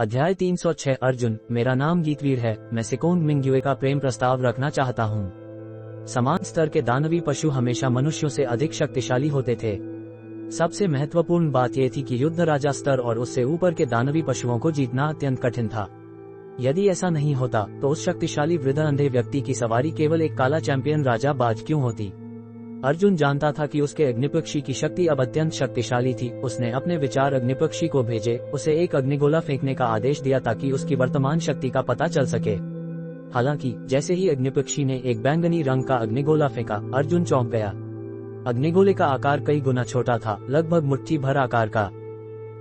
अध्याय 306 अर्जुन, मेरा नाम गीतवीर है, मैं सिकोंग मिंग्युए का प्रेम प्रस्ताव रखना चाहता हूँ। समान स्तर के दानवी पशु हमेशा मनुष्यों से अधिक शक्तिशाली होते थे। सबसे महत्वपूर्ण बात यह थी कि युद्ध राजा स्तर और उससे ऊपर के दानवी पशुओं को जीतना अत्यंत कठिन था। यदि ऐसा नहीं होता तो उस शक्तिशाली वृद्ध अंधे व्यक्ति की सवारी केवल एक काला चैंपियन राजा बाज क्यों होती। अर्जुन जानता था कि उसके अग्निपक्षी की शक्ति अब अत्यंत शक्तिशाली थी। उसने अपने विचार अग्निपक्षी को भेजे, उसे एक अग्निगोला फेंकने का आदेश दिया ताकि उसकी वर्तमान शक्ति का पता चल सके। हालांकि जैसे ही अग्निपक्षी ने एक बैंगनी रंग का अग्निगोला फेंका, अर्जुन चौंक गया। अग्निगोले का आकार कई गुना छोटा था, लगभग मुट्ठी भर आकार का।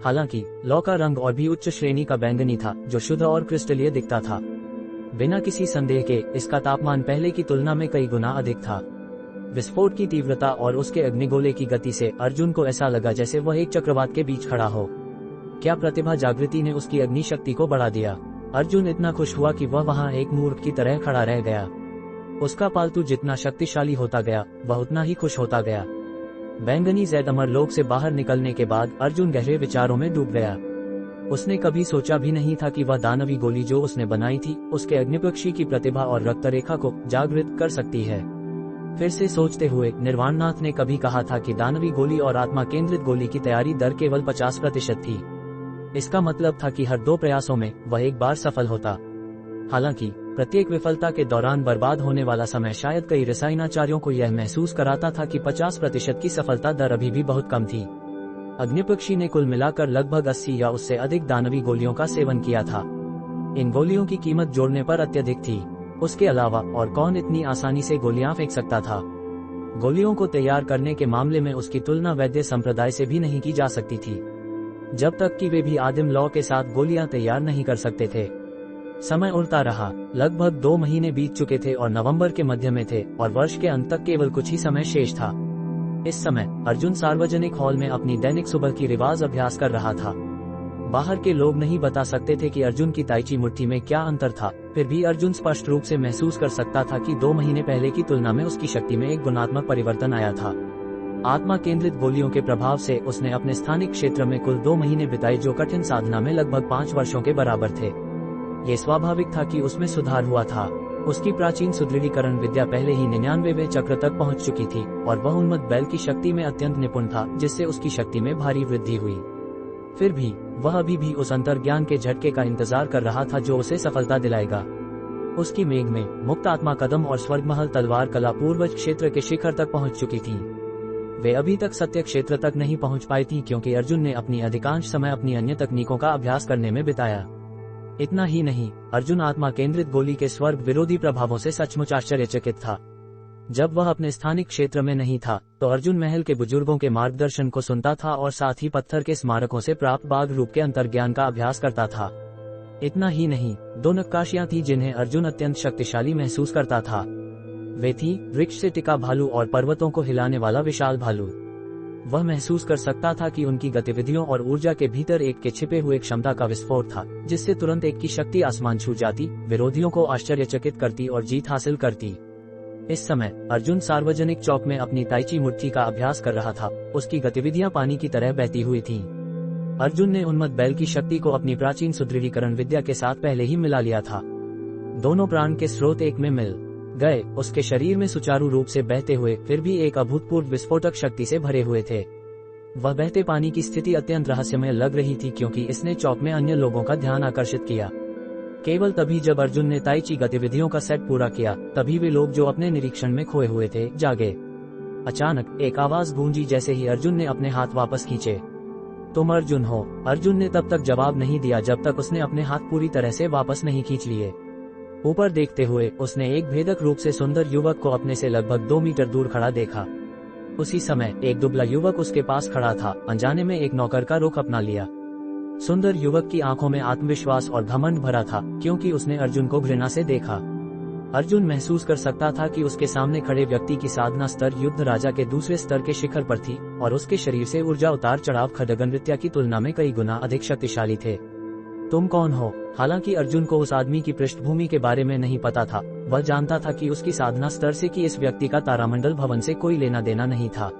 हालांकि लौ का रंग और भी उच्च श्रेणी का बैंगनी था, जो शुद्ध और क्रिस्टलीय दिखता था। बिना किसी संदेह के इसका तापमान पहले की तुलना में कई गुना अधिक था। विस्फोट की तीव्रता और उसके अग्निगोले की गति से अर्जुन को ऐसा लगा जैसे वह एक चक्रवात के बीच खड़ा हो। क्या प्रतिभा जागृति ने उसकी अग्नि शक्ति को बढ़ा दिया। अर्जुन इतना खुश हुआ कि वह वहां एक मूर्ख की तरह खड़ा रह गया। उसका पालतू जितना शक्तिशाली होता गया, वह उतना ही खुश होता गया। बैंगनी जैद अमरलोक से बाहर निकलने के बाद अर्जुन गहरे विचारों में डूब गया। उसने कभी सोचा भी नहीं था कि वह दानवी गोली जो उसने बनाई थी, उसके अग्निपक्षी की प्रतिभा और रक्तरेखा को जागृत कर सकती है। फिर से सोचते हुए निर्वाणनाथ ने कभी कहा था कि दानवी गोली और आत्मा केंद्रित गोली की तैयारी दर केवल 50% थी। इसका मतलब था कि हर 2 प्रयासों में वह एक बार सफल होता। हालांकि प्रत्येक विफलता के दौरान बर्बाद होने वाला समय शायद कई रसायनाचार्यों को यह महसूस कराता था कि 50% की सफलता दर अभी भी बहुत कम थी। अग्निपक्षी ने कुल मिलाकर लगभग 80 या उससे अधिक दानवी गोलियों का सेवन किया था। इन गोलियों की कीमत जोड़ने पर अत्यधिक थी। उसके अलावा और कौन इतनी आसानी से गोलियां फेंक सकता था। गोलियों को तैयार करने के मामले में उसकी तुलना वैद्य संप्रदाय से भी नहीं की जा सकती थी, जब तक कि वे भी आदिम लौ के साथ गोलियां तैयार नहीं कर सकते थे। समय उड़ता रहा। लगभग 2 महीने बीत चुके थे और नवंबर के मध्य में थे और वर्ष के अंत तक केवल कुछ ही समय शेष था। इस समय अर्जुन सार्वजनिक हॉल में अपनी दैनिक सुबह की रिवाज अभ्यास कर रहा था। बाहर के लोग नहीं बता सकते थे कि अर्जुन की ताइची मुट्ठी में क्या अंतर था, फिर भी अर्जुन स्पष्ट रूप से महसूस कर सकता था कि 2 महीने पहले की तुलना में उसकी शक्ति में एक गुणात्मक परिवर्तन आया था। आत्मा केंद्रित गोलियों के प्रभाव से उसने अपने स्थानिक क्षेत्र में कुल 2 महीने बिताए, जो कठिन साधना में लगभग 5 वर्षों के बराबर थे। ये स्वाभाविक था कि उसमें सुधार हुआ था। उसकी प्राचीन सुदृढ़ीकरण विद्या पहले ही 99वें चक्र तक पहुंच चुकी थी और वह उन्मत्त बैल की शक्ति में अत्यंत निपुण था, जिससे उसकी शक्ति में भारी वृद्धि हुई। फिर भी वह अभी भी उस अंतर्ज्ञान के झटके का इंतजार कर रहा था जो उसे सफलता दिलाएगा। उसकी मेघ में मुक्त आत्मा कदम और स्वर्गमहल तलवार कला पूर्वज क्षेत्र के शिखर तक पहुंच चुकी थी। वे अभी तक सत्य क्षेत्र तक नहीं पहुंच पाई थी, क्योंकि अर्जुन ने अपनी अधिकांश समय अपनी अन्य तकनीकों का अभ्यास करने में बिताया। इतना ही नहीं, अर्जुन आत्मा केंद्रित गोली के स्वर्ग विरोधी प्रभावों से सचमुच आश्चर्यचकित था। जब वह अपने स्थानिक क्षेत्र में नहीं था तो अर्जुन महल के बुजुर्गों के मार्गदर्शन को सुनता था और साथ ही पत्थर के स्मारकों से प्राप्त बाघ रूप के अंतर्ज्ञान का अभ्यास करता था। इतना ही नहीं, 2 नक्काशियां थी जिन्हें अर्जुन अत्यंत शक्तिशाली महसूस करता था। वे थी वृक्ष से टिका भालू और पर्वतों को हिलाने वाला विशाल भालू। वह महसूस कर सकता था कि उनकी गतिविधियों और ऊर्जा के भीतर एक के छिपे हुए क्षमता का विस्फोट था, जिससे तुरंत एक की शक्ति आसमान छू जाती, विरोधियों को आश्चर्यचकित करती और जीत हासिल करती। इस समय अर्जुन सार्वजनिक चौक में अपनी ताइची मुट्ठी का अभ्यास कर रहा था। उसकी गतिविधियां पानी की तरह बहती हुई थीं। अर्जुन ने उन्मत्त बैल की शक्ति को अपनी प्राचीन सुदृढ़ीकरण विद्या के साथ पहले ही मिला लिया था। दोनों प्राण के स्रोत एक में मिल गए। उसके शरीर में सुचारू रूप से बहते हुए फिर भी एक अभूतपूर्व विस्फोटक शक्ति से भरे हुए थे। वह बहते पानी की स्थिति अत्यंत रहस्यमय लग रही थी, क्योंकि इसने चौक में अन्य लोगों का ध्यान आकर्षित किया। केवल तभी जब अर्जुन ने ताइची गतिविधियों का सेट पूरा किया, तभी वे लोग जो अपने निरीक्षण में खोए हुए थे जागे। अचानक एक आवाज गूंजी जैसे ही अर्जुन ने अपने हाथ वापस खींचे। तुम अर्जुन हो। अर्जुन ने तब तक जवाब नहीं दिया जब तक उसने अपने हाथ पूरी तरह से वापस नहीं खींच लिए। ऊपर देखते हुए उसने एक भेदक रूप से सुंदर युवक को अपने से लगभग 2 मीटर दूर खड़ा देखा। उसी समय एक दुबला युवक उसके पास खड़ा था। अनजाने में एक नौकर का रुख अपना लिया। सुंदर युवक की आंखों में आत्मविश्वास और घमंड भरा था, क्योंकि उसने अर्जुन को घृणा से देखा। अर्जुन महसूस कर सकता था कि उसके सामने खड़े व्यक्ति की साधना स्तर युद्ध राजा के दूसरे स्तर के शिखर पर थी और उसके शरीर से ऊर्जा उतार चढ़ाव खड्ग नृत्य की तुलना में कई गुना अधिक शक्तिशाली थे। तुम कौन हो? हालांकि अर्जुन को उस आदमी की पृष्ठभूमि के बारे में नहीं पता था। वह जानता था कि उसकी साधना स्तर से कि इस व्यक्ति का तारामंडल भवन से कोई लेना देना नहीं था।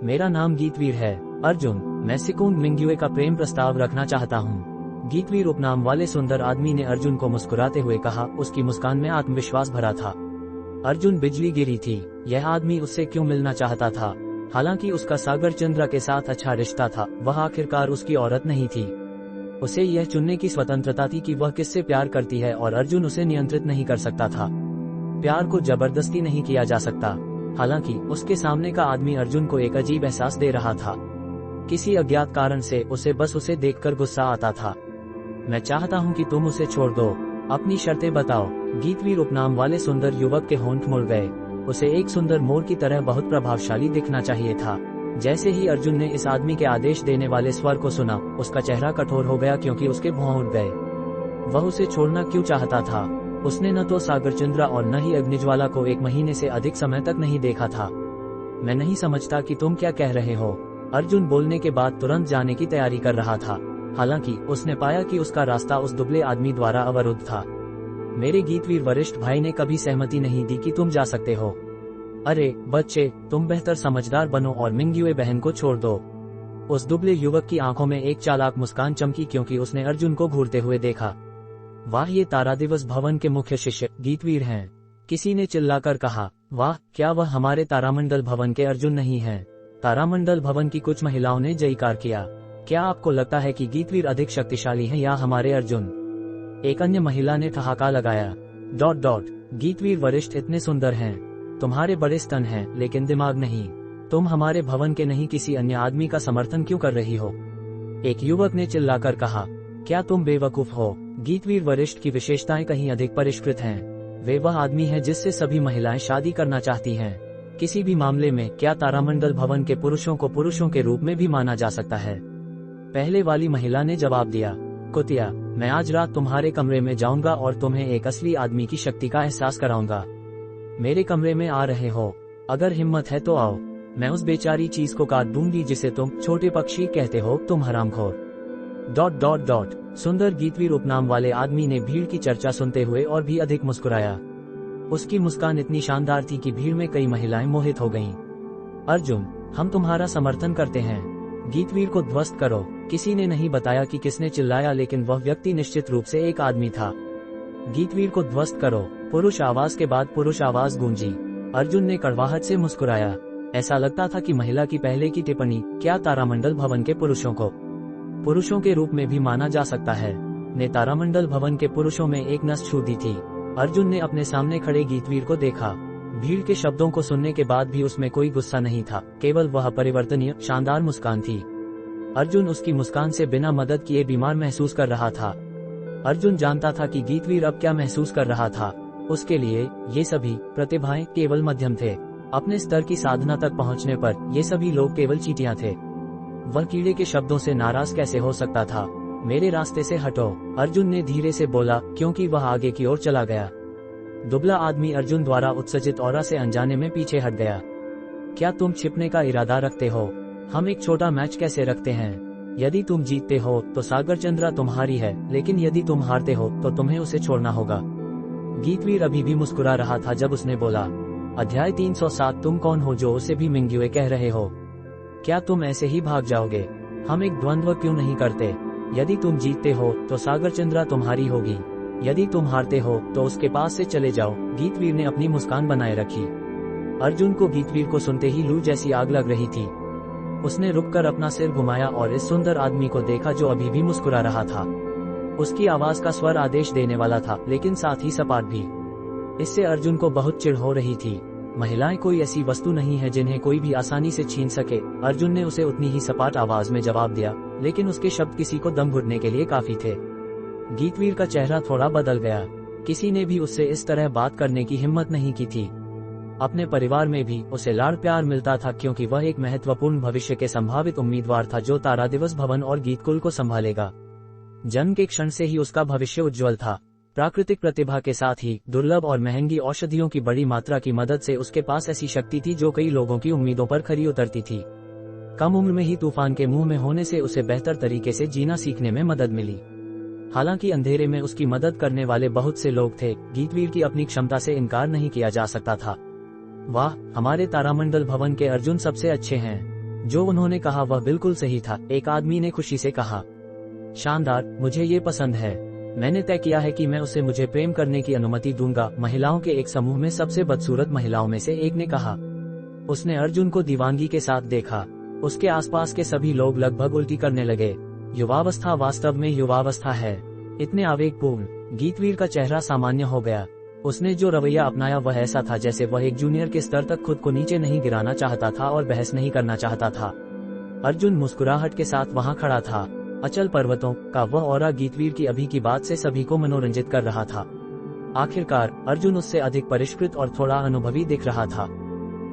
मेरा नाम गीतवीर है। अर्जुन, मैं सिकोंग मिंग्युए का प्रेम प्रस्ताव रखना चाहता हूँ। गीतवीर उपनाम वाले सुंदर आदमी ने अर्जुन को मुस्कुराते हुए कहा। उसकी मुस्कान में आत्मविश्वास भरा था। अर्जुन बिजली गिरी थी। यह आदमी उससे क्यों मिलना चाहता था? हालांकि उसका सागर चंद्रा के साथ अच्छा रिश्ता था, वह आखिरकार उसकी औरत नहीं थी। उसे यह चुनने की स्वतंत्रता थी कि वह किससे प्यार करती है और अर्जुन उसे नियंत्रित नहीं कर सकता था। प्यार को जबरदस्ती नहीं किया जा सकता। हालांकि उसके सामने का आदमी अर्जुन को एक अजीब एहसास दे रहा था। किसी अज्ञात कारण से उसे बस उसे देखकर गुस्सा आता था। मैं चाहता हूं कि तुम उसे छोड़ दो। अपनी शर्तें बताओ। गीतवीर उपनाम वाले सुंदर युवक के होंठ मुड़ गए। उसे एक सुंदर मोर की तरह बहुत प्रभावशाली दिखना चाहिए था। जैसे ही अर्जुन ने इस आदमी के आदेश देने वाले स्वर को सुना, उसका चेहरा कठोर हो गया क्योंकि उसके भौं उठ गए। वह उसे छोड़ना क्यों चाहता था? उसने न तो सागर चंद्रा और न ही अग्निज्वाला को 1 महीने से अधिक समय तक नहीं देखा था। मैं नहीं समझता कि तुम क्या कह रहे हो। अर्जुन बोलने के बाद तुरंत जाने की तैयारी कर रहा था। हालांकि उसने पाया कि उसका रास्ता उस दुबले आदमी द्वारा अवरुद्ध था। मेरे गीतवीर वरिष्ठ भाई ने कभी सहमति नहीं दी कि तुम जा सकते हो। अरे बच्चे, तुम बेहतर समझदार बनो और मिंग्युए बहन को छोड़ दो। उस दुबले युवक की आंखों में एक चालाक मुस्कान चमकी क्योंकि उसने अर्जुन को घूरते हुए देखा। वाह, ये तारा दिवस भवन के मुख्य शिष्य गीतवीर हैं। किसी ने चिल्लाकर कहा। वाह, क्या वह हमारे तारामंडल भवन के अर्जुन नहीं हैं? तारामंडल भवन की कुछ महिलाओं ने जयकार किया। क्या आपको लगता है कि गीतवीर अधिक शक्तिशाली हैं या हमारे अर्जुन? एक अन्य महिला ने ठहाका लगाया। ... गीतवीर वरिष्ठ इतने सुंदर हैं। तुम्हारे बड़े स्तन हैं लेकिन दिमाग नहीं। तुम हमारे भवन के नहीं किसी अन्य आदमी का समर्थन क्यों कर रही हो? एक युवक ने चिल्लाकर कहा। क्या तुम बेवकूफ हो? गीतवीर वरिष्ठ की विशेषताएं कहीं अधिक परिष्कृत हैं। वे वह आदमी है जिससे सभी महिलाएं शादी करना चाहती हैं। किसी भी मामले में क्या तारामंडल भवन के पुरुषों को पुरुषों के रूप में भी माना जा सकता है? पहले वाली महिला ने जवाब दिया। कुतिया, मैं आज रात तुम्हारे कमरे में जाऊंगा और तुम्हें एक असली आदमी की शक्ति का एहसास कराऊंगा। मेरे कमरे में आ रहे हो? अगर हिम्मत है तो आओ। मैं उस बेचारी चीज को काट दूंगी जिसे तुम छोटे पक्षी कहते हो, तुम हरामखोर। ... सुंदर गीतवीर उपनाम वाले आदमी ने भीड़ की चर्चा सुनते हुए और भी अधिक मुस्कुराया। उसकी मुस्कान इतनी शानदार थी कि भीड़ में कई महिलाएं मोहित हो गईं। अर्जुन, हम तुम्हारा समर्थन करते हैं। गीतवीर को ध्वस्त करो। किसी ने नहीं बताया कि किसने चिल्लाया, लेकिन वह व्यक्ति निश्चित रूप से एक आदमी था। गीतवीर को ध्वस्त करो। पुरुष आवाज के बाद पुरुष आवाज गूंजी। अर्जुन ने कड़वाहट से मुस्कुराया। ऐसा लगता था कि महिला की पहले की टिप्पणी, क्या तारामंडल भवन के पुरुषों को पुरुषों के रूप में भी माना जा सकता है, ने तारामंडल भवन के पुरुषों में एक नस छू दी थी। अर्जुन ने अपने सामने खड़े गीतवीर को देखा। भीड़ के शब्दों को सुनने के बाद भी उसमें कोई गुस्सा नहीं था, केवल वह परिवर्तनीय शानदार मुस्कान थी। अर्जुन उसकी मुस्कान से बिना मदद किए बीमार महसूस कर रहा था। अर्जुन जानता था कि गीतवीर अब क्या महसूस कर रहा था। उसके लिए ये सभी प्रतिभाएं केवल मध्यम थे। अपने स्तर की साधना तक पहुंचने पर ये सभी लोग केवल चींटियां थे। वह कीड़े के शब्दों से नाराज कैसे हो सकता था? मेरे रास्ते से हटो, अर्जुन ने धीरे से बोला, क्योंकि वह आगे की ओर चला गया। दुबला आदमी अर्जुन द्वारा उत्सर्जित ऑरा से अनजाने में पीछे हट गया। क्या तुम छिपने का इरादा रखते हो? हम एक छोटा मैच कैसे रखते हैं? यदि तुम जीतते हो तो सागर चंद्रा तुम्हारी है, लेकिन यदि तुम हारते हो तो तुम्हें उसे छोड़ना होगा। गीतवीर अभी भी मुस्कुरा रहा था जब उसने बोला। अध्याय 307। तुम कौन हो जो उसे भी मिंग्युए कह रहे हो? क्या तुम ऐसे ही भाग जाओगे? हम एक द्वंद्व क्यों नहीं करते? यदि तुम जीतते हो तो सागर चंद्रा तुम्हारी होगी, यदि तुम हारते हो तो उसके पास से चले जाओ। गीतवीर ने अपनी मुस्कान बनाए रखी। अर्जुन को गीतवीर को सुनते ही लू जैसी आग लग रही थी। उसने रुककर अपना सिर घुमाया और इस सुंदर आदमी को देखा जो अभी भी मुस्कुरा रहा था। उसकी आवाज का स्वर आदेश देने वाला था, लेकिन साथ ही सपाट भी। इससे अर्जुन को बहुत चिढ़ हो रही थी। महिलाएं कोई ऐसी वस्तु नहीं है जिन्हें कोई भी आसानी से छीन सके। अर्जुन ने उसे उतनी ही सपाट आवाज में जवाब दिया, लेकिन उसके शब्द किसी को दम घुटने के लिए काफी थे। गीतवीर का चेहरा थोड़ा बदल गया। किसी ने भी उससे इस तरह बात करने की हिम्मत नहीं की थी। अपने परिवार में भी उसे लाड़ प्यार मिलता था, क्योंकि वह एक महत्वपूर्ण भविष्य के संभावित उम्मीदवार था जो तारा दिवस भवन और गीतकुल को संभालेगा। जन्म के क्षण से ही उसका भविष्य उज्जवल था। प्राकृतिक प्रतिभा के साथ ही दुर्लभ और महंगी औषधियों की बड़ी मात्रा की मदद से उसके पास ऐसी शक्ति थी जो कई लोगों की उम्मीदों पर खरी उतरती थी। कम उम्र में ही तूफान के मुंह में होने से उसे बेहतर तरीके से जीना सीखने में मदद मिली। हालांकि अंधेरे में उसकी मदद करने वाले बहुत से लोग थे, गीतवीर की अपनी क्षमता से इनकार नहीं किया जा सकता था। वाह, हमारे तारामंडल भवन के अर्जुन सबसे अच्छे हैं। जो उन्होंने कहा वह बिल्कुल सही था, एक आदमी ने खुशी से कहा। शानदार, मुझे ये पसंद है। मैंने तय किया है कि मैं उसे मुझे प्रेम करने की अनुमति दूंगा, महिलाओं के एक समूह में सबसे बदसूरत महिलाओं में से एक ने कहा। उसने अर्जुन को दीवानगी के साथ देखा। उसके आसपास के सभी लोग लगभग उल्टी करने लगे। युवावस्था वास्तव में युवावस्था है, इतने आवेगपूर्ण। गीतवीर का चेहरा सामान्य हो गया। उसने जो रवैया अपनाया वह ऐसा था जैसे वह एक जूनियर के स्तर तक खुद को नीचे नहीं गिराना चाहता था और बहस नहीं करना चाहता था। अर्जुन मुस्कुराहट के साथ वहां खड़ा था। अचल पर्वतों का वह ऑरा गीतवीर की अभी की बात से सभी को मनोरंजित कर रहा था। आखिरकार अर्जुन उससे अधिक परिष्कृत और थोड़ा अनुभवी दिख रहा था।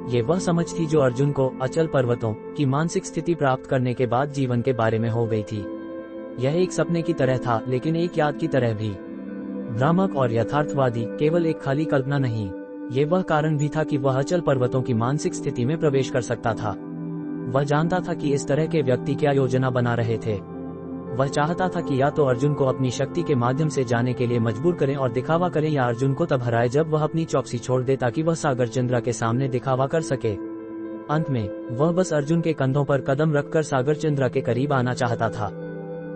ये वह समझ थी जो अर्जुन को अचल पर्वतों की मानसिक स्थिति प्राप्त करने के बाद जीवन के बारे में हो गई थी। यह एक सपने की तरह था, लेकिन एक याद की तरह भी। भ्रामक और यथार्थवादी, केवल एक खाली कल्पना नहीं। ये वह कारण भी था कि वह अचल पर्वतों की मानसिक स्थिति में प्रवेश कर सकता था। वह जानता था कि इस तरह के व्यक्ति क्या योजना बना रहे थे। वह चाहता था कि या तो अर्जुन को अपनी शक्ति के माध्यम से जाने के लिए मजबूर करें और दिखावा करें, या अर्जुन को तब हराए जब वह अपनी चौकसी छोड़ दे ताकि वह सागर चंद्रा के सामने दिखावा कर सके। अंत में वह बस अर्जुन के कंधों पर कदम रखकर सागर चंद्रा के करीब आना चाहता था।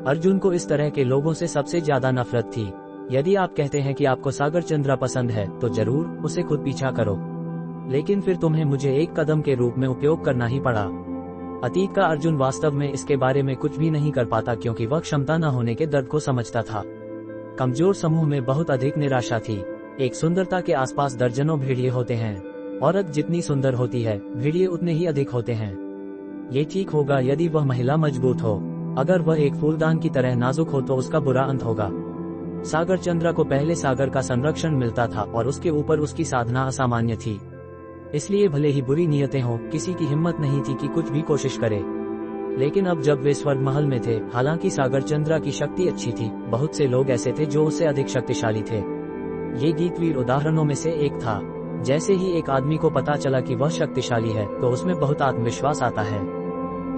अर्जुन को इस तरह के लोगों से सबसे ज्यादा नफरत थी। यदि आप कहते हैं कि आपको सागर चंद्रा पसंद है तो जरूर उसे खुद पीछा करो, लेकिन फिर तुम्हें मुझे एक कदम के रूप में उपयोग करना ही पड़ा। अतीत का अर्जुन वास्तव में इसके बारे में कुछ भी नहीं कर पाता क्योंकि वह क्षमता न होने के दर्द को समझता था। कमजोर समूह में बहुत अधिक निराशा थी। एक सुंदरता के आसपास दर्जनों भेड़िए होते हैं। औरत जितनी सुंदर होती है, भेड़िए उतने ही अधिक होते हैं। ये ठीक होगा यदि वह महिला मजबूत हो। अगर वह एक फूलदान की तरह नाजुक हो तो उसका बुरा अंत होगा। सागर चंद्रा को पहले सागर का संरक्षण मिलता था और उसके ऊपर उसकी साधना असामान्य थी। इसलिए भले ही बुरी नियतें हों, किसी की हिम्मत नहीं थी कि कुछ भी कोशिश करे। लेकिन अब जब वे स्वर्ग महल में थे, हालांकि सागर चंद्रा की शक्ति अच्छी थी, बहुत से लोग ऐसे थे जो उससे अधिक शक्तिशाली थे। ये गीतवीर उदाहरणों में से एक था। जैसे ही एक आदमी को पता चला कि वह शक्तिशाली है तो उसमें बहुत आत्मविश्वास आता है।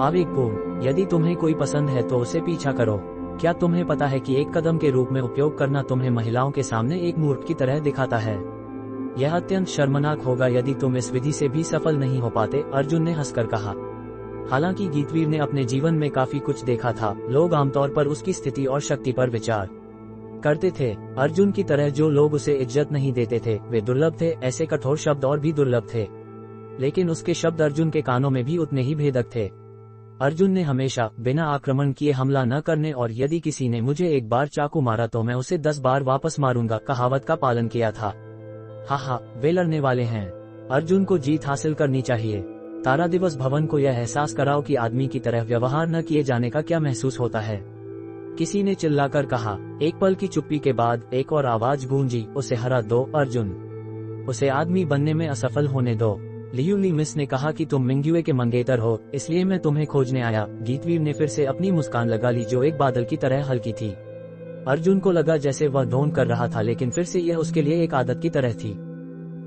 आवेगपूर्ण, यदि तुम्हें कोई पसंद है तो उसे पीछा करो। क्या तुम्हें पता है कि एक कदम के रूप में उपयोग करना तुम्हें महिलाओं के सामने एक मूर्ख की तरह दिखाता है? यह अत्यंत शर्मनाक होगा यदि तुम इस विधि से भी सफल नहीं हो पाते, अर्जुन ने हंसकर कहा। हालांकि गीतवीर ने अपने जीवन में काफी कुछ देखा था। लोग आमतौर पर उसकी स्थिति और शक्ति पर विचार करते थे। अर्जुन की तरह जो लोग उसे इज्जत नहीं देते थे वे दुर्लभ थे। ऐसे कठोर शब्द और भी दुर्लभ थे, लेकिन उसके शब्द अर्जुन के कानों में भी उतने ही भेदक थे। अर्जुन ने हमेशा बिना आक्रमण किए हमला न करने और यदि किसी ने मुझे एक बार चाकू मारा तो मैं उसे 10 बार वापस मारूंगा कहावत का पालन किया था। हा, वे लड़ने वाले हैं। अर्जुन को जीत हासिल करनी चाहिए। तारा दिवस भवन को यह एहसास कराओ कि आदमी की तरह व्यवहार न किए जाने का क्या महसूस होता है, किसी ने चिल्लाकर कहा। एक पल की चुप्पी के बाद एक और आवाज गूंजी, उसे हरा दो अर्जुन, उसे आदमी बनने में असफल होने दो। लियू ली मिस ने कहा कि तुम मिंग्युए के मंगेतर हो, इसलिए मैं तुम्हें खोजने आया। गीतवीर ने फिर से अपनी मुस्कान लगा ली जो एक बादल की तरह हल्की थी। अर्जुन को लगा जैसे वह ढोंग कर रहा था, लेकिन फिर से यह उसके लिए एक आदत की तरह थी।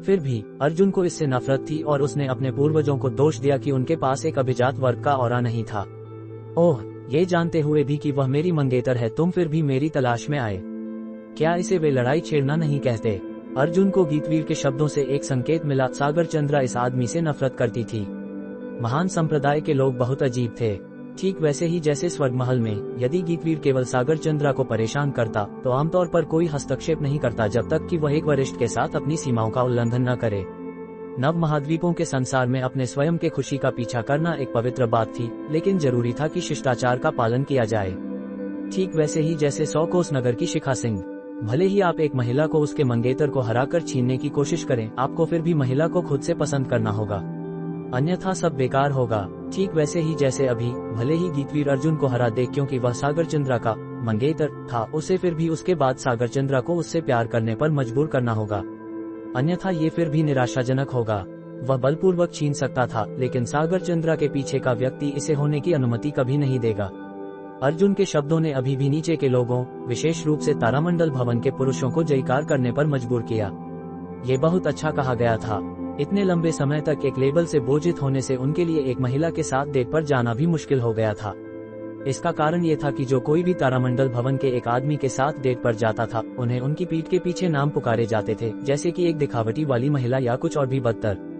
फिर भी अर्जुन को इससे नफरत थी और उसने अपने पूर्वजों को दोष दिया कि उनके पास एक अभिजात वर्ग का ऑरा नहीं था। ओह, ये जानते हुए भी कि वह मेरी मंगेतर है, तुम फिर भी मेरी तलाश में आए। क्या इसे वे लड़ाई छेड़ना नहीं कहते? अर्जुन को गीतवीर के शब्दों से एक संकेत मिला। सागर चंद्रा इस आदमी से नफरत करती थी। महान संप्रदाय के लोग बहुत अजीब थे, ठीक वैसे ही जैसे स्वर्ग महल में। यदि गीतवीर केवल सागर चंद्रा को परेशान करता तो आमतौर पर कोई हस्तक्षेप नहीं करता जब तक कि वह एक वरिष्ठ के साथ अपनी सीमाओं का उल्लंघन न करे। नव महाद्वीपों के संसार में अपने स्वयं के खुशी का पीछा करना एक पवित्र बात थी, लेकिन जरूरी था कि शिष्टाचार का पालन किया जाए। ठीक वैसे ही जैसे 100 कोस नगर की शिखा सिंह। भले ही आप एक महिला को उसके मंगेतर को हराकर छीनने की कोशिश करें, आपको फिर भी महिला को खुद से पसंद करना होगा, अन्यथा सब बेकार होगा। ठीक वैसे ही जैसे अभी भले ही गीतवीर अर्जुन को हरा दे क्योंकि वह सागर चंद्रा का मंगेतर था, उसे फिर भी उसके बाद सागर चंद्रा को उससे प्यार करने पर मजबूर करना होगा, अन्यथा ये फिर भी निराशाजनक होगा। वह बलपूर्वक छीन सकता था, लेकिन सागर चंद्रा के पीछे का व्यक्ति इसे होने की अनुमति कभी नहीं देगा। अर्जुन के शब्दों ने अभी भी नीचे के लोगों, विशेष रूप से तारामंडल भवन के पुरुषों को जयकार करने पर मजबूर किया। ये बहुत अच्छा कहा गया था। इतने लंबे समय तक एक लेबल से बोझित होने से उनके लिए एक महिला के साथ डेट पर जाना भी मुश्किल हो गया था। इसका कारण ये था कि जो कोई भी तारामंडल भवन के एक आदमी के साथ डेट पर जाता था, उन्हें उनकी पीठ के पीछे नाम पुकारे जाते थे, जैसे कि एक दिखावटी वाली महिला या कुछ और भी बदतर।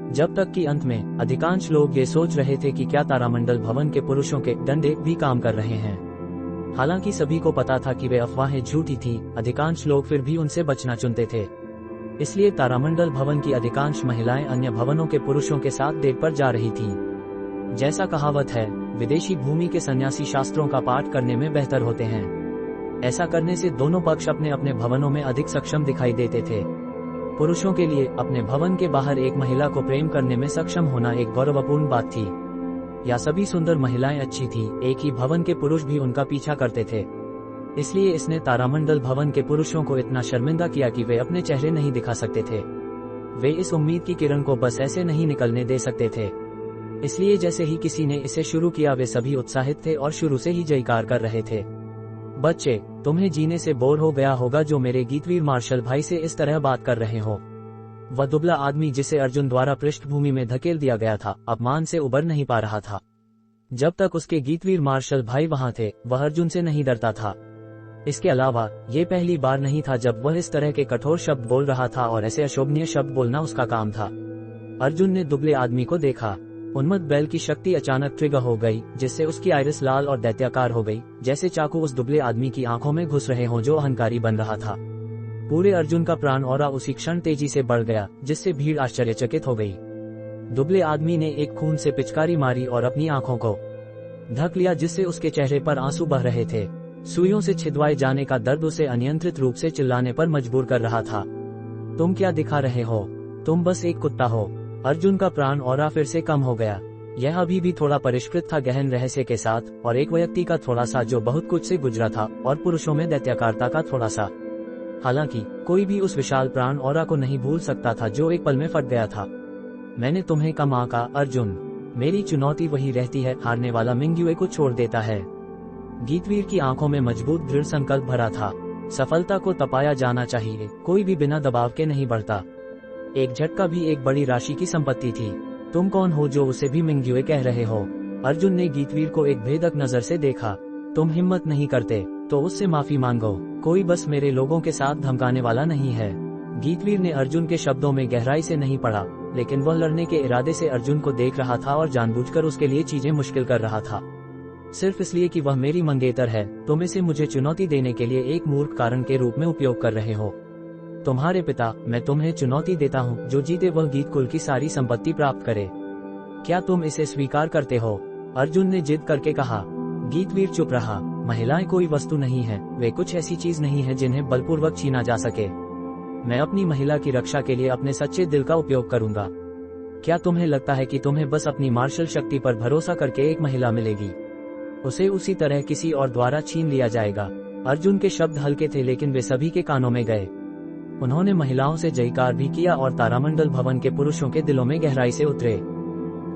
जब तक कि अंत में अधिकांश लोग ये सोच रहे थे कि क्या तारामंडल भवन के पुरुषों के डंडे भी काम कर रहे हैं। हालांकि सभी को पता था कि वे अफवाहें झूठी थी, अधिकांश लोग फिर भी उनसे बचना चुनते थे। इसलिए तारामंडल भवन की अधिकांश महिलाएं अन्य भवनों के पुरुषों के साथ डेट पर जा रही थीं। जैसा कहावत है, विदेशी भूमि के सन्यासी शास्त्रों का पाठ करने में बेहतर होते हैं। ऐसा करने से दोनों पक्ष अपने अपने भवनों में अधिक सक्षम दिखाई देते थे। पुरुषों के लिए अपने भवन के बाहर एक महिला को प्रेम करने में सक्षम होना एक गौरवपूर्ण बात थी। या सभी सुंदर महिलाएं अच्छी थी, एक ही भवन के पुरुष भी उनका पीछा करते थे। इसलिए इसने तारामंडल भवन के पुरुषों को इतना शर्मिंदा किया कि वे अपने चेहरे नहीं दिखा सकते थे। वे इस उम्मीद की किरण को बस ऐसे नहीं निकलने दे सकते थे। इसलिए जैसे ही किसी ने इसे शुरू किया वे सभी उत्साहित थे और शुरू से ही जयकार कर रहे थे। बच्चे, तुम्हें जीने से बोर हो गया होगा जो मेरे गीतवीर मार्शल भाई से इस तरह बात कर रहे हो। वह दुबला आदमी जिसे अर्जुन द्वारा पृष्ठभूमि में धकेल दिया गया था, अपमान से उबर नहीं पा रहा था। जब तक उसके गीतवीर मार्शल भाई वहां थे, वह अर्जुन से नहीं डरता था। इसके अलावा ये पहली बार नहीं था जब वह इस तरह के कठोर शब्द बोल रहा था और ऐसे अशोभनीय शब्द बोलना उसका काम था। अर्जुन ने दुबले आदमी को देखा। उन्मत्त बैल की शक्ति अचानक ट्रिगर हो गई, जिससे उसकी आइरिस लाल और दैत्याकार हो गई, जैसे चाकू उस दुबले आदमी की आंखों में घुस रहे हों जो अहंकारी बन रहा था। पूरे अर्जुन का प्राण औरा उसी क्षण तेजी से बढ़ गया, जिससे भीड़ आश्चर्यचकित हो गई। दुबले आदमी ने एक खून से पिचकारी मारी और अपनी आंखों को ढक लिया, जिससे उसके चेहरे पर आंसू बह रहे थे। सुइयों से छिदवाए जाने का दर्द उसे अनियंत्रित रूप से चिल्लाने पर मजबूर कर रहा था। तुम क्या दिखा रहे हो? तुम बस एक कुत्ता हो। अर्जुन का प्राण औरा फिर से कम हो गया। यह अभी भी थोड़ा परिष्कृत था, गहन रहस्य के साथ, और एक व्यक्ति का थोड़ा सा जो बहुत कुछ से गुजरा था, और पुरुषों में दैत्याकारता का थोड़ा सा। हालांकि कोई भी उस विशाल प्राण औरा को नहीं भूल सकता था जो एक पल में फट गया था। मैंने तुम्हें कम आंका अर्जुन। मेरी चुनौती वही रहती है, हारने वाला मिंग्युए को छोड़ देता है। गीतवीर की आंखों में मजबूत दृढ़ संकल्प भरा था। सफलता को तपाया जाना चाहिए, कोई भी बिना दबाव के नहीं बढ़ता। एक झटका भी एक बड़ी राशि की संपत्ति थी। तुम कौन हो जो उसे भी मिंग्युए कह रहे हो? अर्जुन ने गीतवीर को एक भेदक नजर से देखा। तुम हिम्मत नहीं करते तो उससे माफी मांगो। कोई बस मेरे लोगों के साथ धमकाने वाला नहीं है। गीतवीर ने अर्जुन के शब्दों में गहराई से नहीं पढ़ा, लेकिन वह लड़ने के इरादे से अर्जुन को देख रहा था और जानबूझकर उसके लिए चीजें मुश्किल कर रहा था, सिर्फ इसलिए कि वह मेरी मंगेतर है। तुम इसे मुझे चुनौती देने के लिए एक मूर्ख कारण के रूप में उपयोग कर रहे हो। तुम्हारे पिता, मैं तुम्हें चुनौती देता हूँ, जो जीते वह गीत कुल की सारी संपत्ति प्राप्त करे। क्या तुम इसे स्वीकार करते हो? अर्जुन ने जिद करके कहा। गीतवीर चुप रहा। महिलाएं कोई वस्तु नहीं है, वे कुछ ऐसी चीज नहीं है जिन्हें बलपूर्वक छीना जा सके। मैं अपनी महिला की रक्षा के लिए अपने सच्चे दिल का उपयोग करूंगा। क्या तुम्हें लगता है कि तुम्हें बस अपनी मार्शल शक्ति पर भरोसा करके एक महिला मिलेगी, उसे उसी तरह किसी और द्वारा छीन लिया जाएगा? अर्जुन के शब्द हल्के थे, लेकिन वे सभी के कानों में गए। उन्होंने महिलाओं से जयकार भी किया और तारामंडल भवन के पुरुषों के दिलों में गहराई से उतरे।